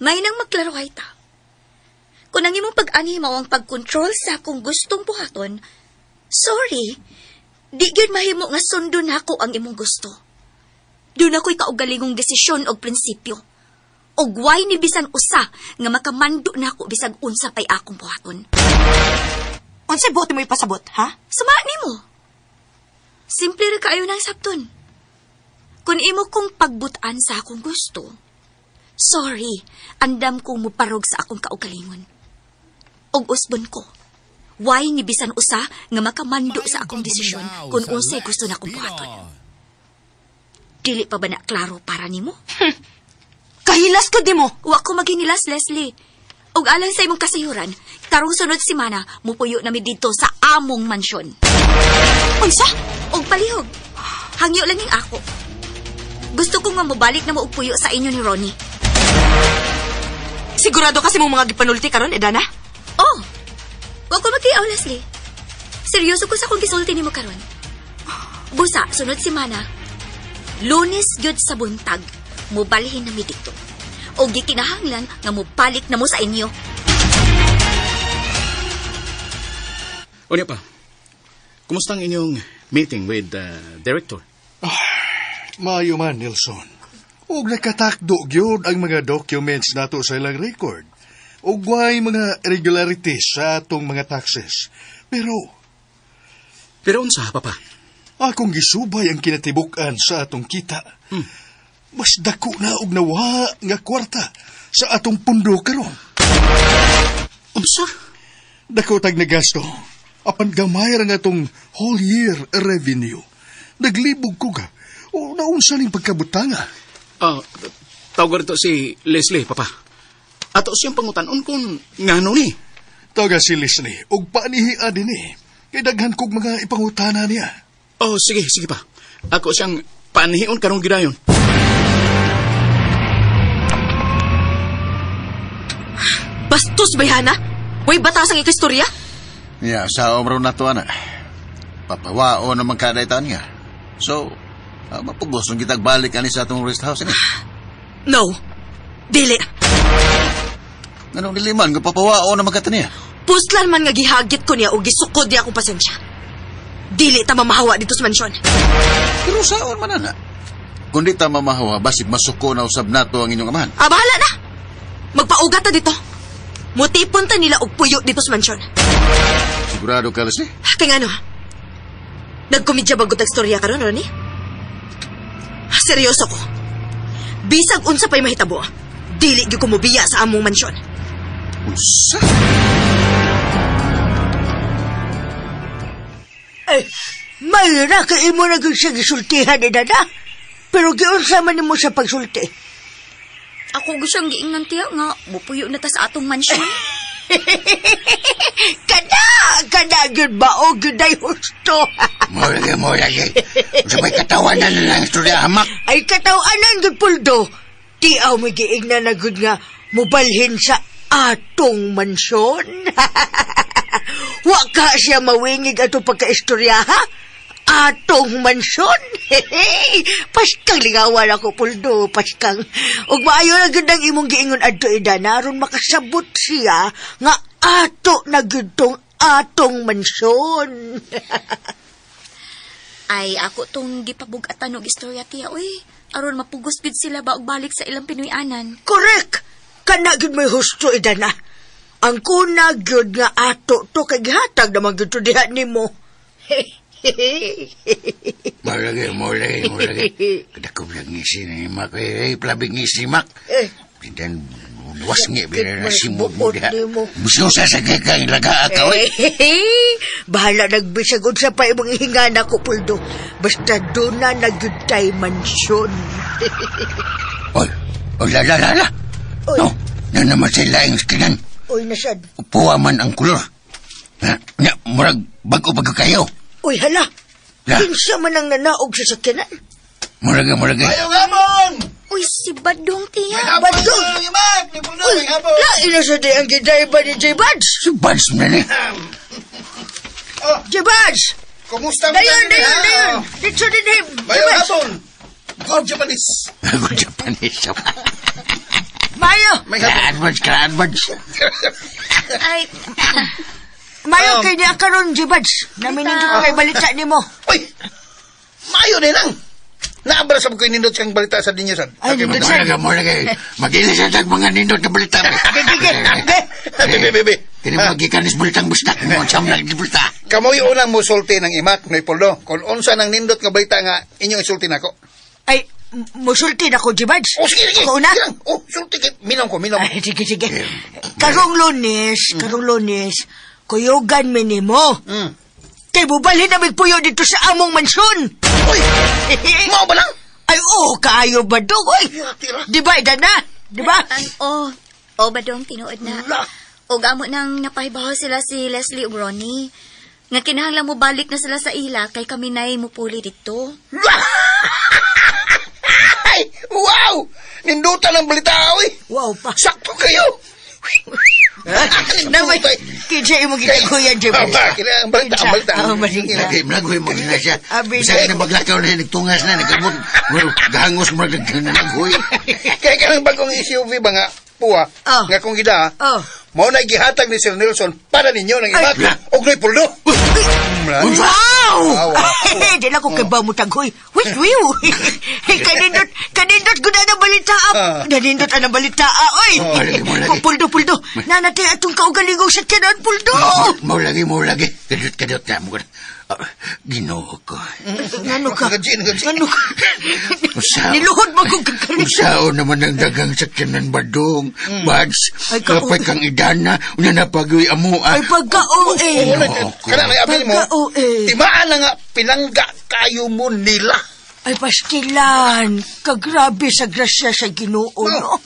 May nang maklaruhay ta. Kung ang imong pag-ani mao ang pag-control sa akong gustong buhaton, sorry, di gyud mahimo nga sundo nako ang imong gusto. Doon ako'y kaugalingong desisyon o prinsipyo. Og why ni bisan usa nga makamando nako bisag unsa pay akong buhaton. Unsay buot mo ipasabot, ha? Sama nimo. Simple ra kaayo nang sabton. Kung imo kong pagbutan sa akong gusto, sorry, andam kong muparog sa akong kaugalingon. Og usbon ko, why ni bisan usa nga makamando sa akong desisyon kung unsay gusto na akong buhaton. Dili pa ba na klaro para nimo? Kahilas ko di mo. Wa ko maghinilas, Leslie. Og alang sa imong kasayuran, karong sunod semana, mupuyo na mi dito sa among mansyon. Unsa? Og palihog, hangyo lang ning ako. Gusto ko nga mabalik na maugpuyo sa inyo ni Ronnie. Sigurado kasi mong mga gipanulti karon, Edana? Oh, wa ko magtiaw, Leslie. Seryoso ko sa kong gisulti nimo karon. Busa, sunod semana, Lunes gyud sa buntag, mubalhin na mi dito. o gikinahanglan nga mubalik na mo sa inyo. O niya pa, kumusta ang inyong meeting with the director? Maayo man, Nelson. Ug nakatakdo gyud ang mga documents nato sa ilang record. Ug way mga irregularities sa atong mga taxes. Pero unsa, Papa? Akong gisubay ang kinatibuk-an sa atong kita. Mas dako na og nawa nga kwarta sa atong pundo karon. Unsa? Dako tag nagasto. Apan gamay ra nga atong whole year revenue. Naglibog ko ka. O naunsa ning pagkabutanga. Tawag ito si Leslie, Papa. Ato siyang pangutan-on kung ngano ni. Taga si Leslie, ug paanihia din kay daghan kog mga ipangutana niya. Oh, sige pa. Ako siyang paanihion karong gidayon. Bastos, bayhana? Way batasang ikastorya? Ya, sa omro na to, ana. Papawao naman kadaitan niya. So, mapugos nung kitag balik ani sa atong rest house ini. No. Dili. Anong diliman, papawao naman kata niya. Puslan man nga gihagit ko niya o gisukod niya akong pasensya. Dili ta mamahawa dito sa mansyon. Pero saan man na? Kung di ta mamahawa, basig masuko na usab nato ang inyong amahan. Bahala na. Magpaugat ta dito. Mutipon ta nila og puyo dito sa mansyon. Sigurado ka, Leslie? Kaya nga ano? Nagkomedya bago tag storya karon, Ronnie? Seryoso ko. Bisag unsa pa'y mahitabo, dili gyud ko mobiya sa among mansyon. Unsa? Mayra ka imo na siya gisultihan ni Dada. Pero giunsa man nimo sa pagsulti. Ako gusto ang giingnan tiya nga, mupuyo na ta sa atong mansyon. Kada gyud ba o gyud ay husto. Mo lagi. Sabay katawanan na lang istorya hamak. Ay katawanan gyud Puldo. Tiaw may giingnan na gyud nga mubalhin sa atong mansyon. Wa ka siya mawingig ato pagkaistorya, ha? Atong mansyon? Paskang lingawan ako, Puldo, paskang. Ug maayo na gyud ang imong giingon adto Ida, naron makasabot siya nga ato na gyud tong atong mansyon. Ay, ako tong gipabug-atan og istorya tiya, uy. Aron mapugos gid sila ba og balik sa ilang Pinoy-anan. Correct! Kana gyud may husto Ida na. Ang kuna gyud nga ato to kay gihatag naman gyud to diha nimo. Mo lagi. Kada ko bilang ngisi ni Mak. Palabig ngisi Mak. Dan luas ngi bila na simod mo diha. Musuh sa sagay ka ilaga ka, oy. Bahala nagbisag unsa pa imong hingana ko, Puldo. Basta doon na nagyutay mansyon. Oy, la. No, na naman sa laing skinan. Oy, nasad. Upuwa man ang kulor. Murag bago kayo. Uy, hala. La. Kinsa man ang nanaog sa sakyanan. Murag. Ayaw gamon! Uy, si Badong tiya. Badong! Uy, lain na sa di ang gidaiba ni J-Buds. Si Buds mo na ni. J-Buds! Kumusta mo? Dayon. Dito din him. Ayaw gamon! Good Japanese. Good Japanese. Mayo! Ka-advance. Ay, Mayo kay di akaron, J-Buds. Naminindi ko kay balita ni mo. Uy! Mayo din lang! Naabra sa ko nindot siyang balita sa dinyo, San. Ay, nindot siya. Mo lagi. Mag-ilis sa mga nindot na balita. Bebe. Kini magikanis balitang bustak. Mo siyang nagbalita. Kamoy unang musulti ng imak, Noy Poldo. Kung unsa ng nindot nga balita nga inyong isulti nako. Ay, musulti na ko, J-Buds. Oh, sige. Ako una? Oh, sulti kay minom ko. Ay, sige. Karong Lunes, kuyugan minimo. Kay bubalhin na puyo dito sa among mansyon. Uy! Mao ba lang? Ay, kaayo ba do? Di ba, Ida na? Di ba? Badong, tinuod na. O gamo nang napahibaw sila si Leslie ug Ronnie. Nga kinahanglan mo balik na sila sa ila kay kami na'y mupuli dito. Ay! Wow! Nindutan ang balita, oy! Wow pa. Sakto kayo! Naman, kinsa imong gitaguyan, Jim. Kaya ang balita. Malagoy mo na siya. Abi, Bisa ka na maglakaw na nagtungas na, nagkamot. Gahangos mo naglagoy. Kaya ka ng bagong SUV ba nga, puwa, nga kung gida, mao na gihatag ni Sir Nelson para ninyo ng ibat og Noy Puldo. Wow! Di lang ko kibaw mo tagoy. Wait, kanindot ko na ng balita. Kanindot ang balita. Oy! Puldo. Nanatay atong kaugalingong sa tiyanan, Puldo. Mau lagi. Kadot na mo. Ginoo ko. Ngano ka? Ngano ka? Niluhod mo kong kagaling. Usaon naman ang dagang sakyanan badong. Bads, kapay kang idana, unanapagoy amo. Ay, pagka-OA. Kana na abin mo, timaan na nga pinangga kayo mo nila. Ay, paskilan. Kagrabe sa grasya sa Ginoo, no?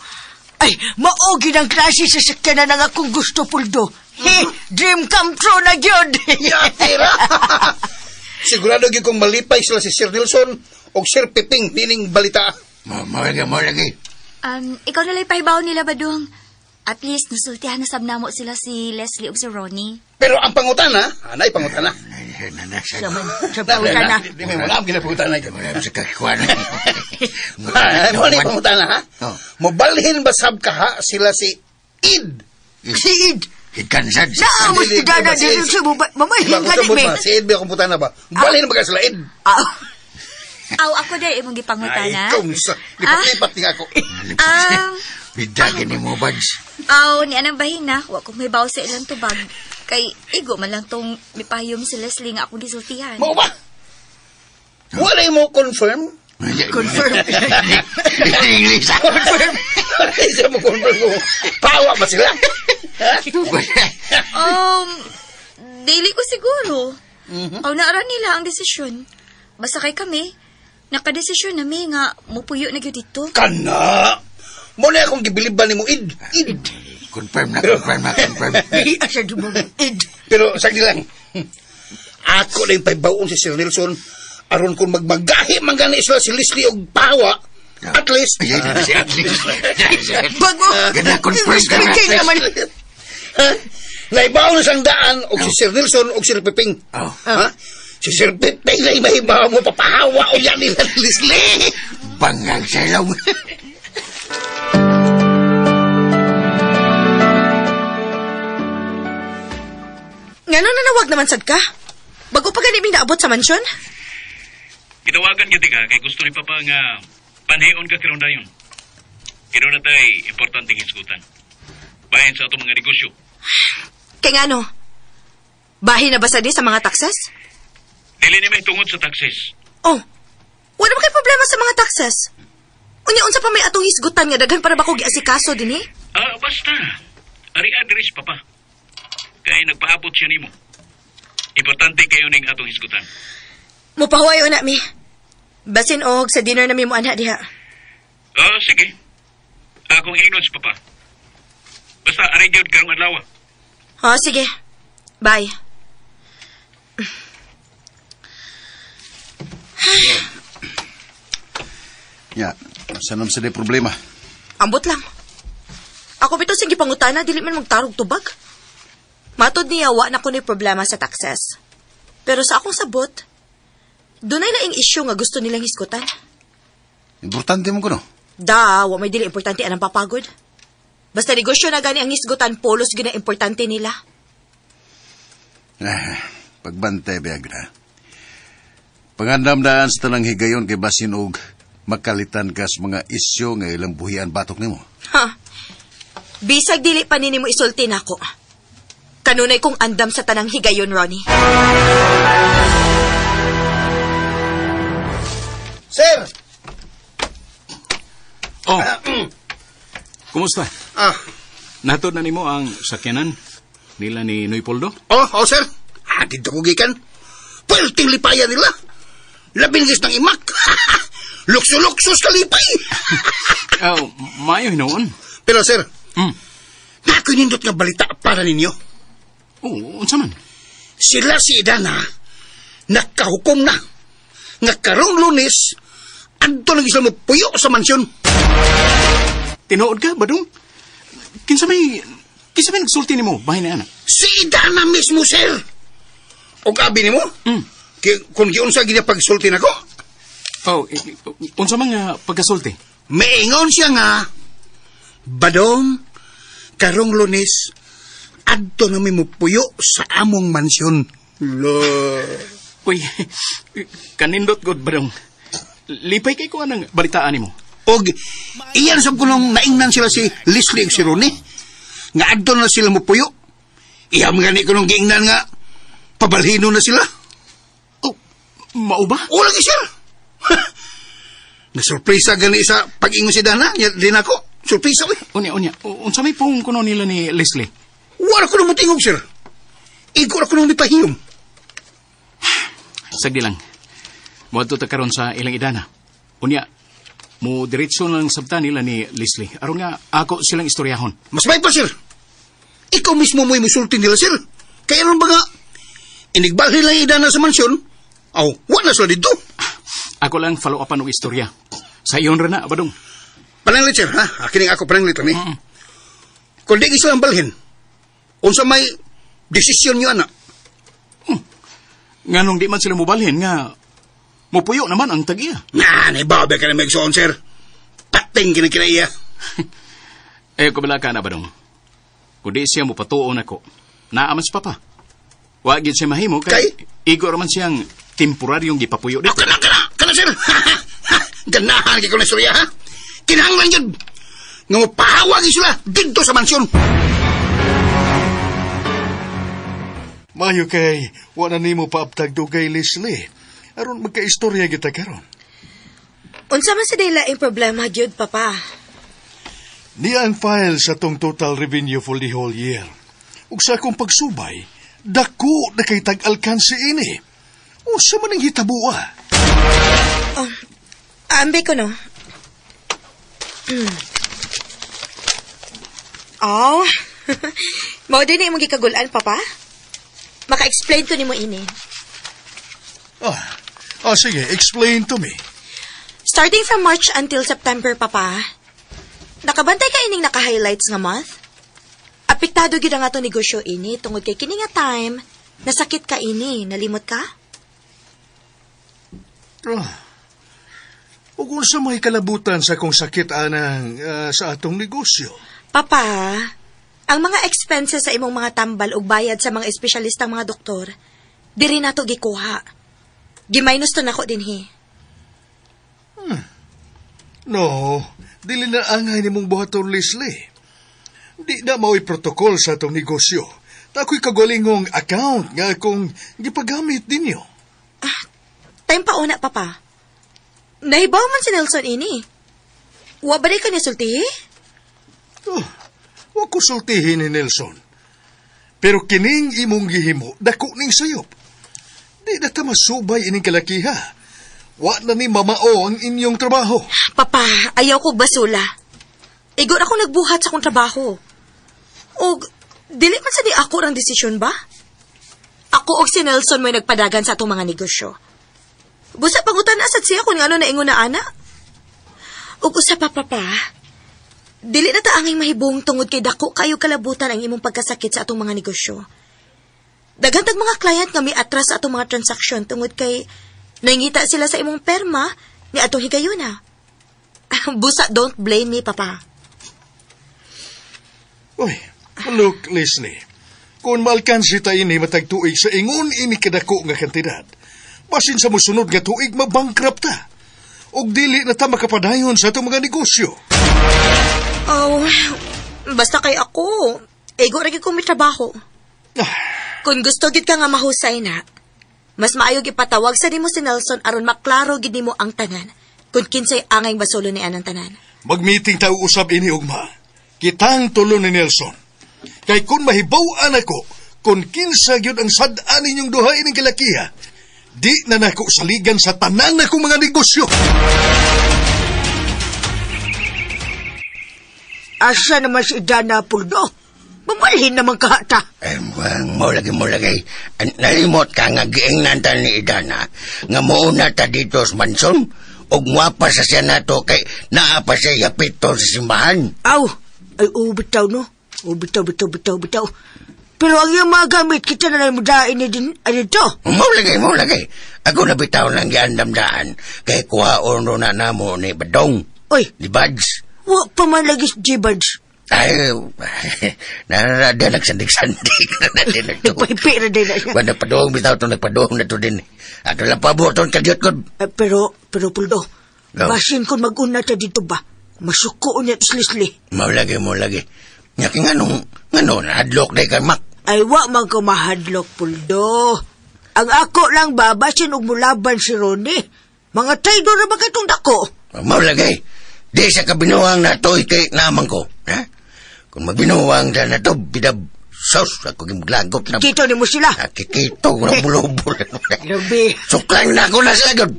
Ay, maogi ng klase sa sakyanan na nga kung gusto, Puldo. Dream come true na yun. Yatira. Sigurado gyud kung malipay sila si Sir Nelson o Sir Piping pining balita. Mau lagi. Ikaw nalang pahibaw nila, Badong. At least, nasultihan na sabnamo sila si Leslie o si Ronnie. Pero ang pangutana, anay pangutana. Sa pangutana. Di may malam kinapangutana. Malam sa kakwan. Ano na yung pangutana, ha? Mobalhin ba sab ka, ha? Sila si Id. Si Id? Ikansad. Naamos ni Dana din sa mamay. Hingalit me. Si Id ba kumputana ba? Mobalhin ba ka sila Id? Aw, ako dahil imong gipangutana. Ay, ikaw sa. Lipat-lipat nga ako. Bidagin ni mo, Bads. Aw, ni anang bahin na. Wa ko may baw sa ilang tubag. Kay, igo man lang tong mipahiyom si Leslie nga akong gisultihan. Mo ba? Wala mo confirm? Confirm. English. Confirm. Isa mo confirm ko. Pawa ba sila? Dili ko siguro. Aw, naara nila ang desisyon. Basta kay kami, nakadesisyon nami nga mupuyo na gyud dito. Kana! Muna akong gibiliban ni mo, Id. Confirm na. Asa di mo, Id. Pero, sagdi lang. Ako na yung paibaon si Sir Nelson. Aron kung magmagahi mangani sila si Leslie og Pawa. At least. Bago. Gana confirm ka naman. Naibaon na siyang daan og si Sir Nelson og Sir Piping. Si Sir Piping na imahibaw mo papahawa o yan nila ni Leslie. Bangang salaw. Ngano nanawag naman sad ka? Bago pa ganibing naabot sa mansyon? Gitawagan kita ka kay gusto ni Papa nga panhion ka karon dayon. Kino na tay importanteng hisgutan. Bahin sa atong mga negosyo. Kay ngano? Bahin na ba sa mga taxes? Dili ni may tungod sa taxes. Oh, wala ba kay problema sa mga taxes? Unya-unsa pa may atong hisgutan nga daghan para ba ko giasikaso dinhi? Basta. Ari address, Papa. Kaya nagpaabot siya nimo. Importante kayo ning atong hisgutan. Mupahuayo na mi. Basin og sa dinner na mi mo anha diha. Sige. Akong ingnon si Papa. Basta ari gyud karong adlaw. Sige. Bye. Ya, sanam sa di problema. Ambot lang. Ako bito sige pangutana, dili man magtarog tubag. Matod niya, wa na ko ni problema sa taxes. Pero sa akong sabot, dunay laing issue nga gusto nilang hisgutan. Importante mo ko, no? Wa may dili importante anang papagod. Basta negosyo na gani ang hisgutan, polos gina importante nila. Pagbantay, Biagra. Pangandamdaan sa tanang higayon kay basin og makalitan ka sa mga isyo nga ilang buhian batok nimo. Bisag dili pa nini mo isulti nako. Kanunay kong andam sa tanang higayon, Ronnie. Sir! Kumusta? Natod na nimo ang sakyanan nila ni Noy Puldo? Sir. Dito ko gikan. Pwelting lipayan nila. Labingis ng imak. Lukso-luksos kalipay. Mayo hinoon. Pero, sir, nakunindot nga balita para ninyo. Unsa man? Sila si Idana, nakahukom na. Nga karong Lunes, adto lang sila mapuyo sa mansyon. Tinuod ka, Badong? Kinsa may Kisa may nagsulti ni mo, bahay na anak. Si Idana mismo, sir. O gabi ni mo? Kung giunsa gina pagsulti nako? Oh, unsa man nga pagkasulti? Maingon siya nga, Badong, karong Lunes, adto na mi mupuyo sa among mansyon. Uy, kanindot god Badong. Lipay kay ko anang balitaan nimo. Og iyan sab kunong naingnan sila si Leslie ug si Ronnie. Nga adto na sila mupuyo. Iya mga ni kunong giingnan nga pabalhino na sila. Oh, mao ba? O lagi sir. Nasurpresa gani sa pag-ingon si Dana. Din ako. Surpresa ko. Unya. Unsa may pong kuno nila ni Leslie? Wala ko nang matingog sir. Igor ako nang mipahiyom. Sagdi lang. Muadto ta karon sa ilang idana. Unya, mo diretso lang sabta nila ni Leslie. Aron nga ako silang istoryahon. Mas may pa sir. Ikaw mismo mo'y musulti nila sir. Kaya ron ba nga, inigbalhin lang idana sa mansyon, wala sila dito. Ako lang follow upan og istorya. Sa iyon ra na, Badong. Pananglit sir, ha? Akining ako pananglit rin eh. Kung di sila ang balhin, unsa may desisyon nyo anak. Nganong di man sila mubalhin nga mupuyo naman ang tagiya. Naibabe ka na magsoon sir. Pating kinakinaiya. Kabala ka na, Badong. Kung di siya mupatuon ako, naaman si Papa. Wagin siya mahimo kay igor man siyang temporaryong gipapuyo dito. Kana sir. Ganahan kay ko na istorya ha. Kinahanglan yun. Nga mapahawag sila dito sa mansyon. Mayo kay, wala nimo paabtag dugay Leslie. Aron magkaistorya kita karon. Unsa man sa dila ang problema, gyud, Papa? Ni ang file sa tong total revenue for the whole year. Ug sa akong pagsubay, dako na kay tag-alkansi ini. Unsa man ang hitabua? Ambi ko, no? Mao din imong gikagulan, Papa? Maka-explain ko nimo ini. Sige, explain to me. Starting from March until September, Papa, nakabantay ka ining naka-highlights nga month? Apektado gid ang ato negosyo ini tungod kay kini nga time, nasakit ka ini, nalimot ka? Ug unsa may kalabutan sa kong sakit anang sa atong negosyo? Papa, ang mga expenses sa imong mga tambal ug bayad sa mga espesyalistang mga doktor, diri nato gikuha. Giminus to nako dinhi. No, dili na angay nimong buhaton, Leslie. Di na mao'y protokol sa atong negosyo. Tako'y kagwalingong account nga akong gipagamit ninyo. Time pa una, Papa. Nahibaw man si Nelson ini. Wa ba ka niya sultihi? Wa ko sultihin ni Nelson. Pero kining imong gihimo, dako ning sayop. Di na ta masubay ining kalakiha. Wa na ni mamao ang inyong trabaho. Papa, ayaw ko basula. Igor ako nagbuhat sa akong trabaho. O, dili man sa di ako ang desisyon ba? Ako og si Nelson may nagpadagan sa atong mga negosyo. Busa pagutan asad siya kung ano na ingon na ana. Ug usa pa, Papa, dili na ta angay mahibong tungod kay dako kayo kalabutan ang imong pagkasakit sa atong mga negosyo. Dagantag mga client nga may atras sa atong mga transaksyon tungod kay nangita sila sa imong perma ni atong higayuna. Busa, don't blame me, Papa. Uy, look, Leslie. Kung maalkansi ta ini matagtuig sa ingon ini kadako nga kantidad, basin sa musunod nga tuig mabankrupt ta. Og dili na ta makapadayon sa atong mga negosyo. Basta kay ako, ego rin ko may trabaho. Kung gusto gid ka nga mahusay na, mas maayo ipatawag sa nimo si Nelson aron maklaro gid nimo ang tanan kung kinsay angay basulo ni anang tanan. Mag-meeting ta usab ini ugma. Kitang tulo ni Nelson. Kay kung mahibaw-an ako, kung kinsa gyud ang sad-an ninyong duha ining kalakiha, di na nako saligan sa tanan akong mga negosyo. Asa naman si Dana Puldo? Mamalhin naman ka ta. Mo lagi. Nalimot ka nga giingnan ta ni Idana nga mauna ta dito sa mansyon og muapa sa siya nato kay naa pa siya yapito sa simbahan. Ay bitaw no. O, bitaw. Pero ang iyang mga gamit, kita na lang mudain niya din, ano to? Mau lagi. Ako na bitaw lang giandam-daan. Kay kuhaon ro na namo ni Badong. Oy, Ni Buds. wa pa man lagi si J-Buds. Ay, narada nagsandig-sandig na din na to. Nagpahipi na din na siya. Wala padong bitaw to nagpadong na to din. Ato lang pabuton kadyot ko. Pero Puldo, No. basin kung mag-una ta dito ba, masuko niya to Leslie. Mau lagi. Nya kay ngano hadlok day kay Mac. Ay, wa man ko mahadlok, Puldo. Ang ako lang babasin og mulaban si Ronnie. Mga traidor na ba katong dako? Mau lagi. Di sa kabinuwang na to kay naman ko. Ha? Kung magbinuwang na to, bidab sos ako gimglagop na. Kito ni mo sila. Nakikito ko na bulubul. Grabe. Suklang na ako na sa agad.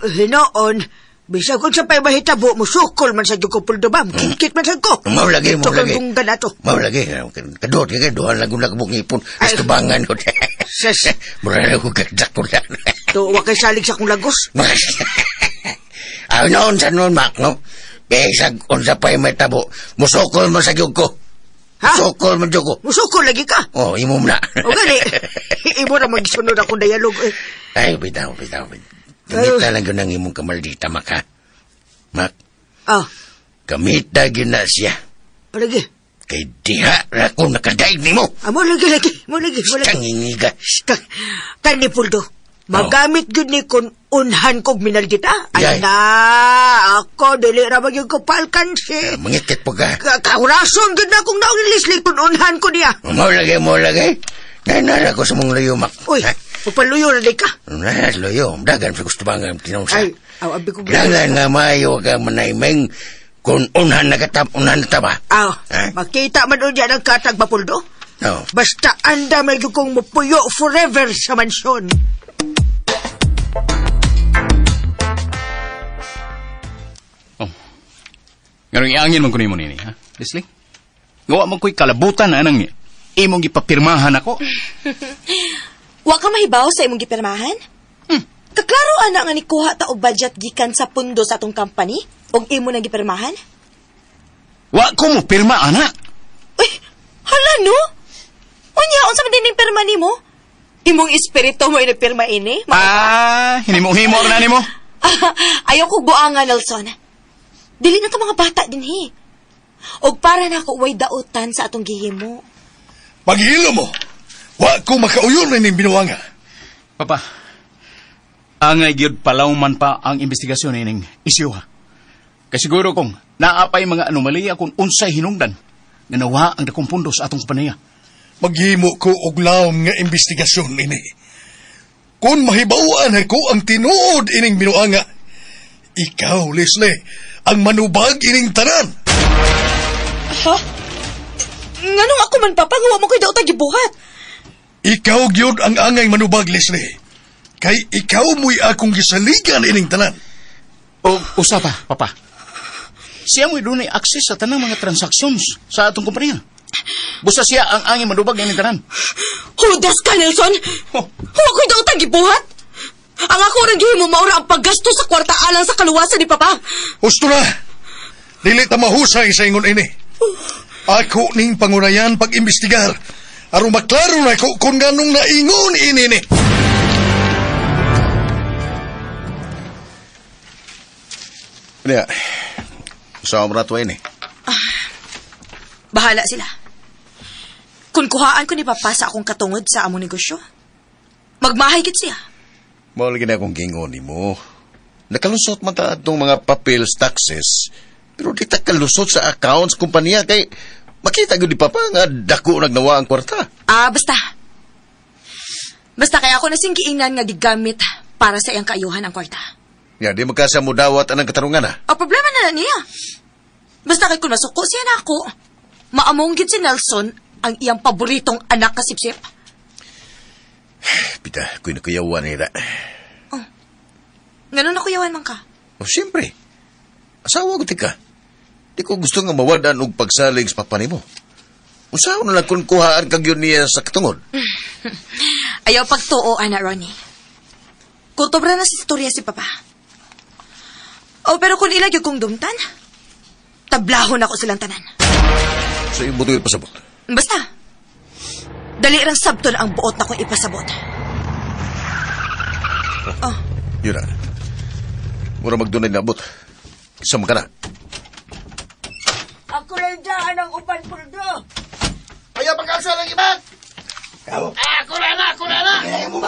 Hinoon, bisag kung sa pa'y mahitabo, musukol man sa Diyoko, Puldo ba? Kit man sa ko. Mau lagi. Tukang ganato. Mau lagi. Kadot kay dohan lagu nagbuk ngipon. Istubangan ko. Ses. Mura na ko gadak ko lang. To, wakay salig sa kong lagos. Noon sa noon, Mac, no? Besag, unsa pa'y may tabo. Musukol mo sa gyug ko. Ha? Musukol mo gyug ko. Musukol lagi ka. Oh, imom na. O gani, ibo na magsunod akong dialog. Ay, bitaw. Gamit na lang yun ang imong kamaldita, Mac, ha? Mac, gamit na yun na siya. Lagi. Kay diha na kung nakadaig ni mo. Mo lagi. Kangingiga. Kani, Puldo. Magamit gud ni kun unhan kog minaldita. Ay Yay. na, ako dili ra mag yung kapalkan si. Mangikit po ka. Kaurason gud na kung naong ni Leslie kun unhan ko niya. Mau lagi. Nanara ko sa mong layo, Mac. Uy, upaluyo na di ka. Nanas layo. Dagan sa gusto bang tinawsa. Ay, abi ko Langan nga mayo ka manaymeng kung unhan na taba. Makita man doon dyan ang katag ba, Puldo? No. Basta anda may kong mapuyo forever sa mansyon. Ngarong iangin man ko nimo nini, ha? Leslie? Gawa man ko'y kalabutan na nang imong gipapirmahan ako. Wa ka mahibaw sa imong gipirmahan? Kaklaro ana nga ni kuha ta og budget gikan sa pundo sa atong company og imo nang gipirmahan? Wa ko mo pirma, ana. Uy, hala no? Unya, unsa man din pirma nimo? Imong espiritu mo inipirma ini? Hinimo-himo na nimo. Ayaw ko buangan, Nelson. Dili na ka mga bata din, he. Og para na ako way dautan sa atong gihimo. Paghilo mo. Wa ko makauyon na ning binuwanga. Papa, angay gyud palaw man pa ang investigasyon ining isyu, ha? Kay siguro kung naapay mga anomalya kung unsay hinungdan nga nawa ang dakong pundo sa atong kompanya. Maghimo ko og lawom nga investigasyon ini. Kung mahibawaan ako ang tinuod ining binuanga, ikaw, Leslie, ang manubag ining tanan. Ha? Nganong ako man, Papa, nga wa mo ko'y daot gibuhat. Ikaw gyud ang angay manubag, Leslie. Kay ikaw mo'y akong gisaligan ining tanan. O usa pa, Papa. Siya mo'y doon ay access sa tanang mga transactions sa atong kompanya. Busa siya ang angin manubag ng tanan. Hudas ka, Nelson! Huwag ko'y daot gibuhat! Ang ako rin gihimo maura ang paggasto sa kwarta alang sa kaluwasan ni Papa. Husto na! Dili ta mahusay sa ingon ini. Ako ning pangunayan pag-imbestigar. Aron maklaro na ko kung ganong naingon ini ni. Kaya, saan mo rato ini? Bahala sila. Kung kuhaan ko ni Papa sa akong katungod sa among negosyo, magmahay gid siya. Mawala na akong gingon ni mo. Nakalusot man ta itong mga papels, taxes, pero di ta kalusot sa accounts, kumpanya, kay makita ko di pa nga dako nagnawa ang kwarta. Basta. Basta kaya ako nasingkiinan nga gigamit para sa iyang kaayuhan ang kwarta. Ya, di magkasa mo dawat anang katarungan, ha? Problema na niya. Basta kay kung masuko siya na ako, maamong gid si Nelson ang iyang paboritong anak ka sipsip. Pita, ko'y nakuyawan nila. Ganun na kuyawan man ka? Siyempre. Asawa ko ka. Di ko gusto nga mawadan og pagsalig sa papa nimo. Usaw na lang kung kuhaan kag yun niya sa katungod. Ayaw pagtuo, Ana Ronnie. Kutobra na si istorya si Papa. Pero kung ilagyo kong dumtan, tablahon ako silang tanan. Sa iyong buto pasabot. Basta, dali rang sabton ang buot na kong ipasabot. Oh, Yun na. Mura magdunay na abot. Isang ka na. Ako lang dyan ang upan puldo. Ayaw pagkasa lang iba. Ako na.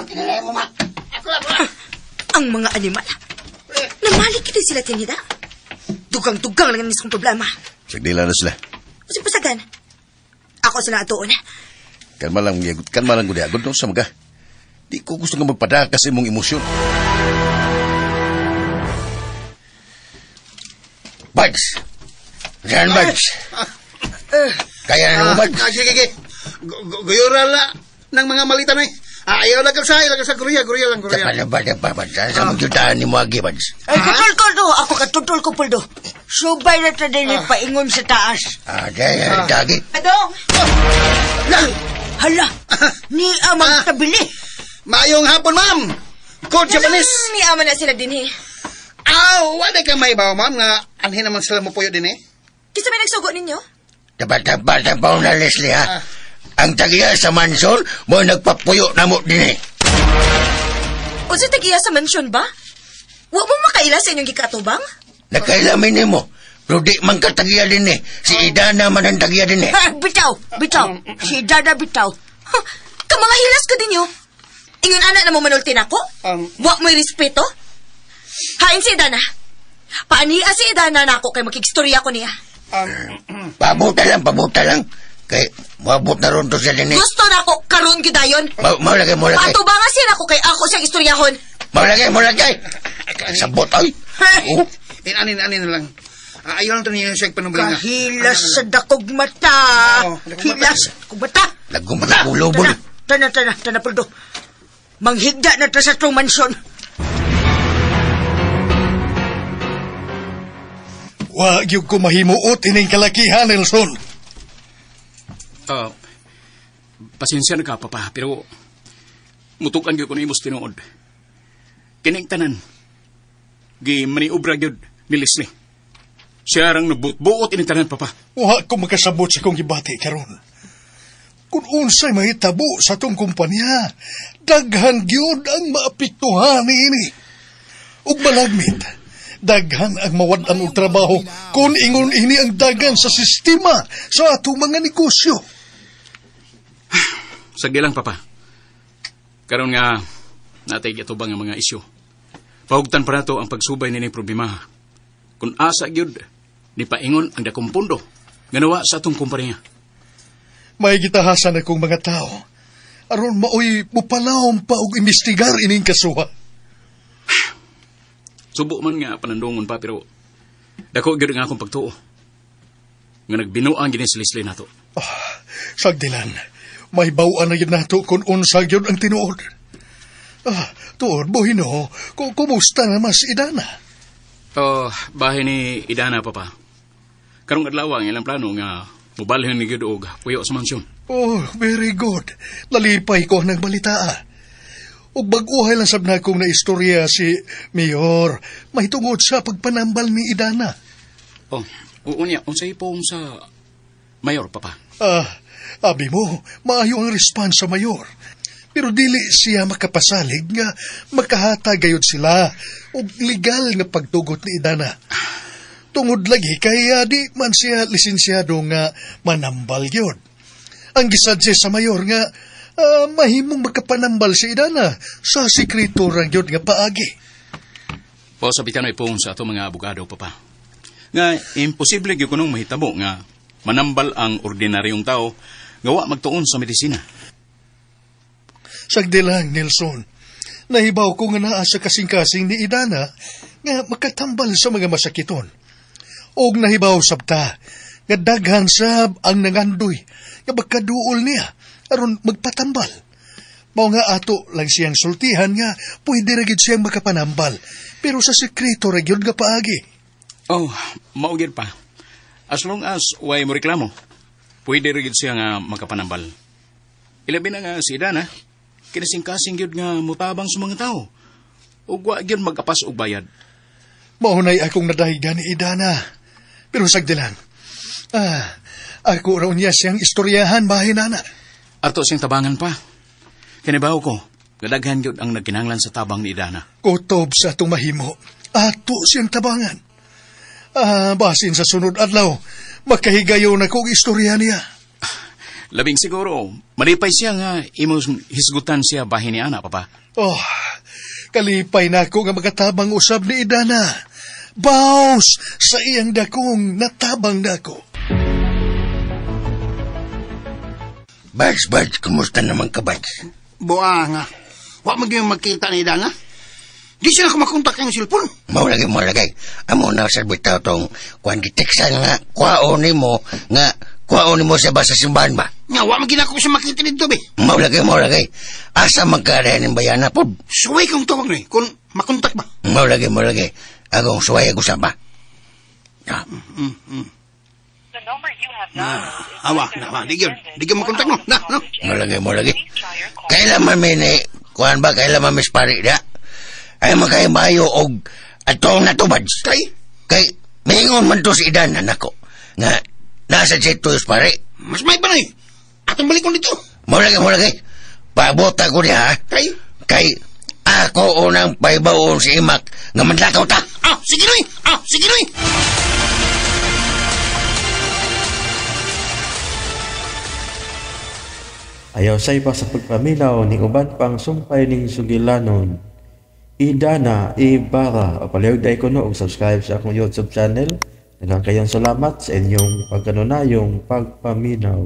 Kinalayan mo, Mak. Ako na. ang mga animal. Namalik kita sila tinida. Dugang-dugang lang ang isang problema. Sagdila na sila. Kasi pasagan. Ako sila atoon. Kan malang gudi-agod no sa mga. Di ko gusto nga magpadaka sa imong emosyon. Buds! Yan, Buds! Kaya na mo, Buds? Sige. Guyura la ng mga malita na eh. Ayaw lang sa Korea lang. Buds. Sa magjutaan ni mo agi, Buds. Ay, katol ko do. Ako katutol ko puldo. Subay na ta din paingon sa taas. Dahil dagi. Adong! Hala! Ni amang tabili. Maayong hapon, ma'am. Code Japanese. Ni ama na sila din Wala ka may bawa, ma'am, nga anhin naman sila mo puyo din eh. Kisa may nagsugo ninyo? Tapat-tapat na Leslie, ha? Ang tagiya sa mansyon mo nagpapuyo na mo din eh. O sa tagiya sa mansyon ba? Huwag mo makaila sa inyong gikatubang? Nakailamin ni mo. Pero di man katagiya din eh. Si Idana man ang tagiya din eh. Bitaw! Si Dada bitaw. Kamanga hilas ka din yun. Ingon anak na mo manultin ako? Huwag mo'y respeto? Hain si Idana. Paaniya si Idana na ako kay makikstorya ko niya. Pabuta lang. Kay, mabot na ron to siya din eh. Gusto na ako karon gidayon. Maulagay. Patubanga siya ako kay ako siyang istoryahon. Maulagay. Sabot ay. Anin na lang. Ayaw lang ito niya siya panubling. Kahilas sa dakog mata. Hilas sa dakog mata. Lagumata ulobol. Tana, puldo. Manghigda na ta sa itong mansyon. Wag yung kumahimuot ining kalakihan, Nelson. Pasensya na ka, Papa, pero mutukan gyud ko na imos tinuod. Kining tanan, maniubra gyud ni Leslie. Siya rang nagbuot ining tanan, Papa. Wa ko makasabot sa kong gibati karon. Kung unsay mahitabo sa tong kumpanya, daghan gyud ang maapektuhan niini. Ug malagmit, daghan ang mawadan og trabaho kung ingon ini ang dagan sa sistema sa atong mga negosyo. Sagdi lang, Papa. Karon nga natay gitubang ang mga isyu. Pahugtan pa nato ang pagsubay ni problema. Kung asa gyud ni paingon ang dakong pundo ganawa sa atong kumpanya. May gitahasan akong mga tao. Aron maoy mupalawom pa og imbestigar ining kasuha. Subo man nga panandungon pa pero dako gyud nga akong pagtuo. Nga nagbinuang gini si Leslie nato. Sagdilan, may bawaan na yun nato kung unsa yun ang tinuod. Tuod, Bohino, kumusta naman si Idana? Bahay ni Idana, Papa. Karong adlaw ang ilang plano nga mubalhin ni gyud og puyo sa mansyon. Very good. Lalipay ko ng balita. Ug bag-uhay lang sab na akong naistorya si Mayor mahitungod sa pagpanambal ni Idana. Unya, unsay pong sa Mayor, Papa? Abi mo, maayo ang response sa Mayor. Pero dili siya makapasalig nga makahatag gayud sila og legal nga pagtugot ni Idana. Tungod lagi kaya di man siya lisensyado nga manambal yun. Ang gisadye sa Mayor nga mahimong makapanambal si Idana sa sekreto rang yun nga paagi. Sabitan ay pong sa ato mga abogado, Papa. Nga imposible gyud kunong mahitabo nga manambal ang ordinaryong tao gawa magtuon sa medisina. Sagdi lang, Nelson. Nahibaw ko nga naa sa kasing-kasing ni Idana nga makatambal sa mga masakiton. Og nahibaw sabta nga daghan sab ang nangandoy nga magkaduol niya aron magpatambal. Mao nga ato lang siyang sultihan nga pwede ra gid siyang makapanambal pero sa sekreto ra gyud nga paagi. Mao gyud pa. As long as way mo reklamo, pwede ra gid siya nga makapanambal. Ilabi na nga si Idana, kinasing-kasing gyud nga mutabang sa mga tao. Ug wa gyud magapas og bayad. Mao nay akong nadahigan ni Idana. Pero sagdi lang. Ako raw niya siyang istoryahan bahin nana. Ato siyang tabangan pa. Kanibaw ko, gadaghan yun ang nagkinanglan sa tabang ni Idana. Kutob sa itong mahimo. Ato siyang tabangan. Basin sa sunod adlaw, makahigayon na kong istorya niya. Labing siguro, malipay siya nga imong hisgutan siya bahin ni Ana, Papa. Oh, kalipay na ako nga magatabang usab ni Idana. Baos sa iyang dakong natabang dako. Bads, kumusta naman ka, Bads? Buwa nga. Wa maging magkita ni Dana. Di siya ako makontak yung cellphone. Maulagay. Amo na sa bitaw tong kuan giteksan nga kwaon mo siya ba sa simbahan ba? Nga, wa maging ako siya makita nito, be. Maulagay. Asa magkarayan ng bayana po? Suway kang tawag ni, kung makontak ba? Maulagay. Agong suway ako sa ba? Awa, di yun makontak mo. No? Maulagay. Kailan man may kuan ba? Kailan man may spari da? Ay magkaibayo og atong natubads. Kay mingon man to si Idan, anak ko. Nga, nasa jet to yung spari. Mas may ba na atong balik ko dito. Maulagay. Paabota ko niya, ha? Kay ako unang paibaon si Imak nga manlakaw ta. Sige noy. Ayaw say pa sa pagpaminaw ni uban pang sumpay ning sugilanon. Idana Ibarra, o palihog day ko no, og subscribe sa akong YouTube channel. Daghang kayong salamat sa inyong pagkanunayong pagpaminaw.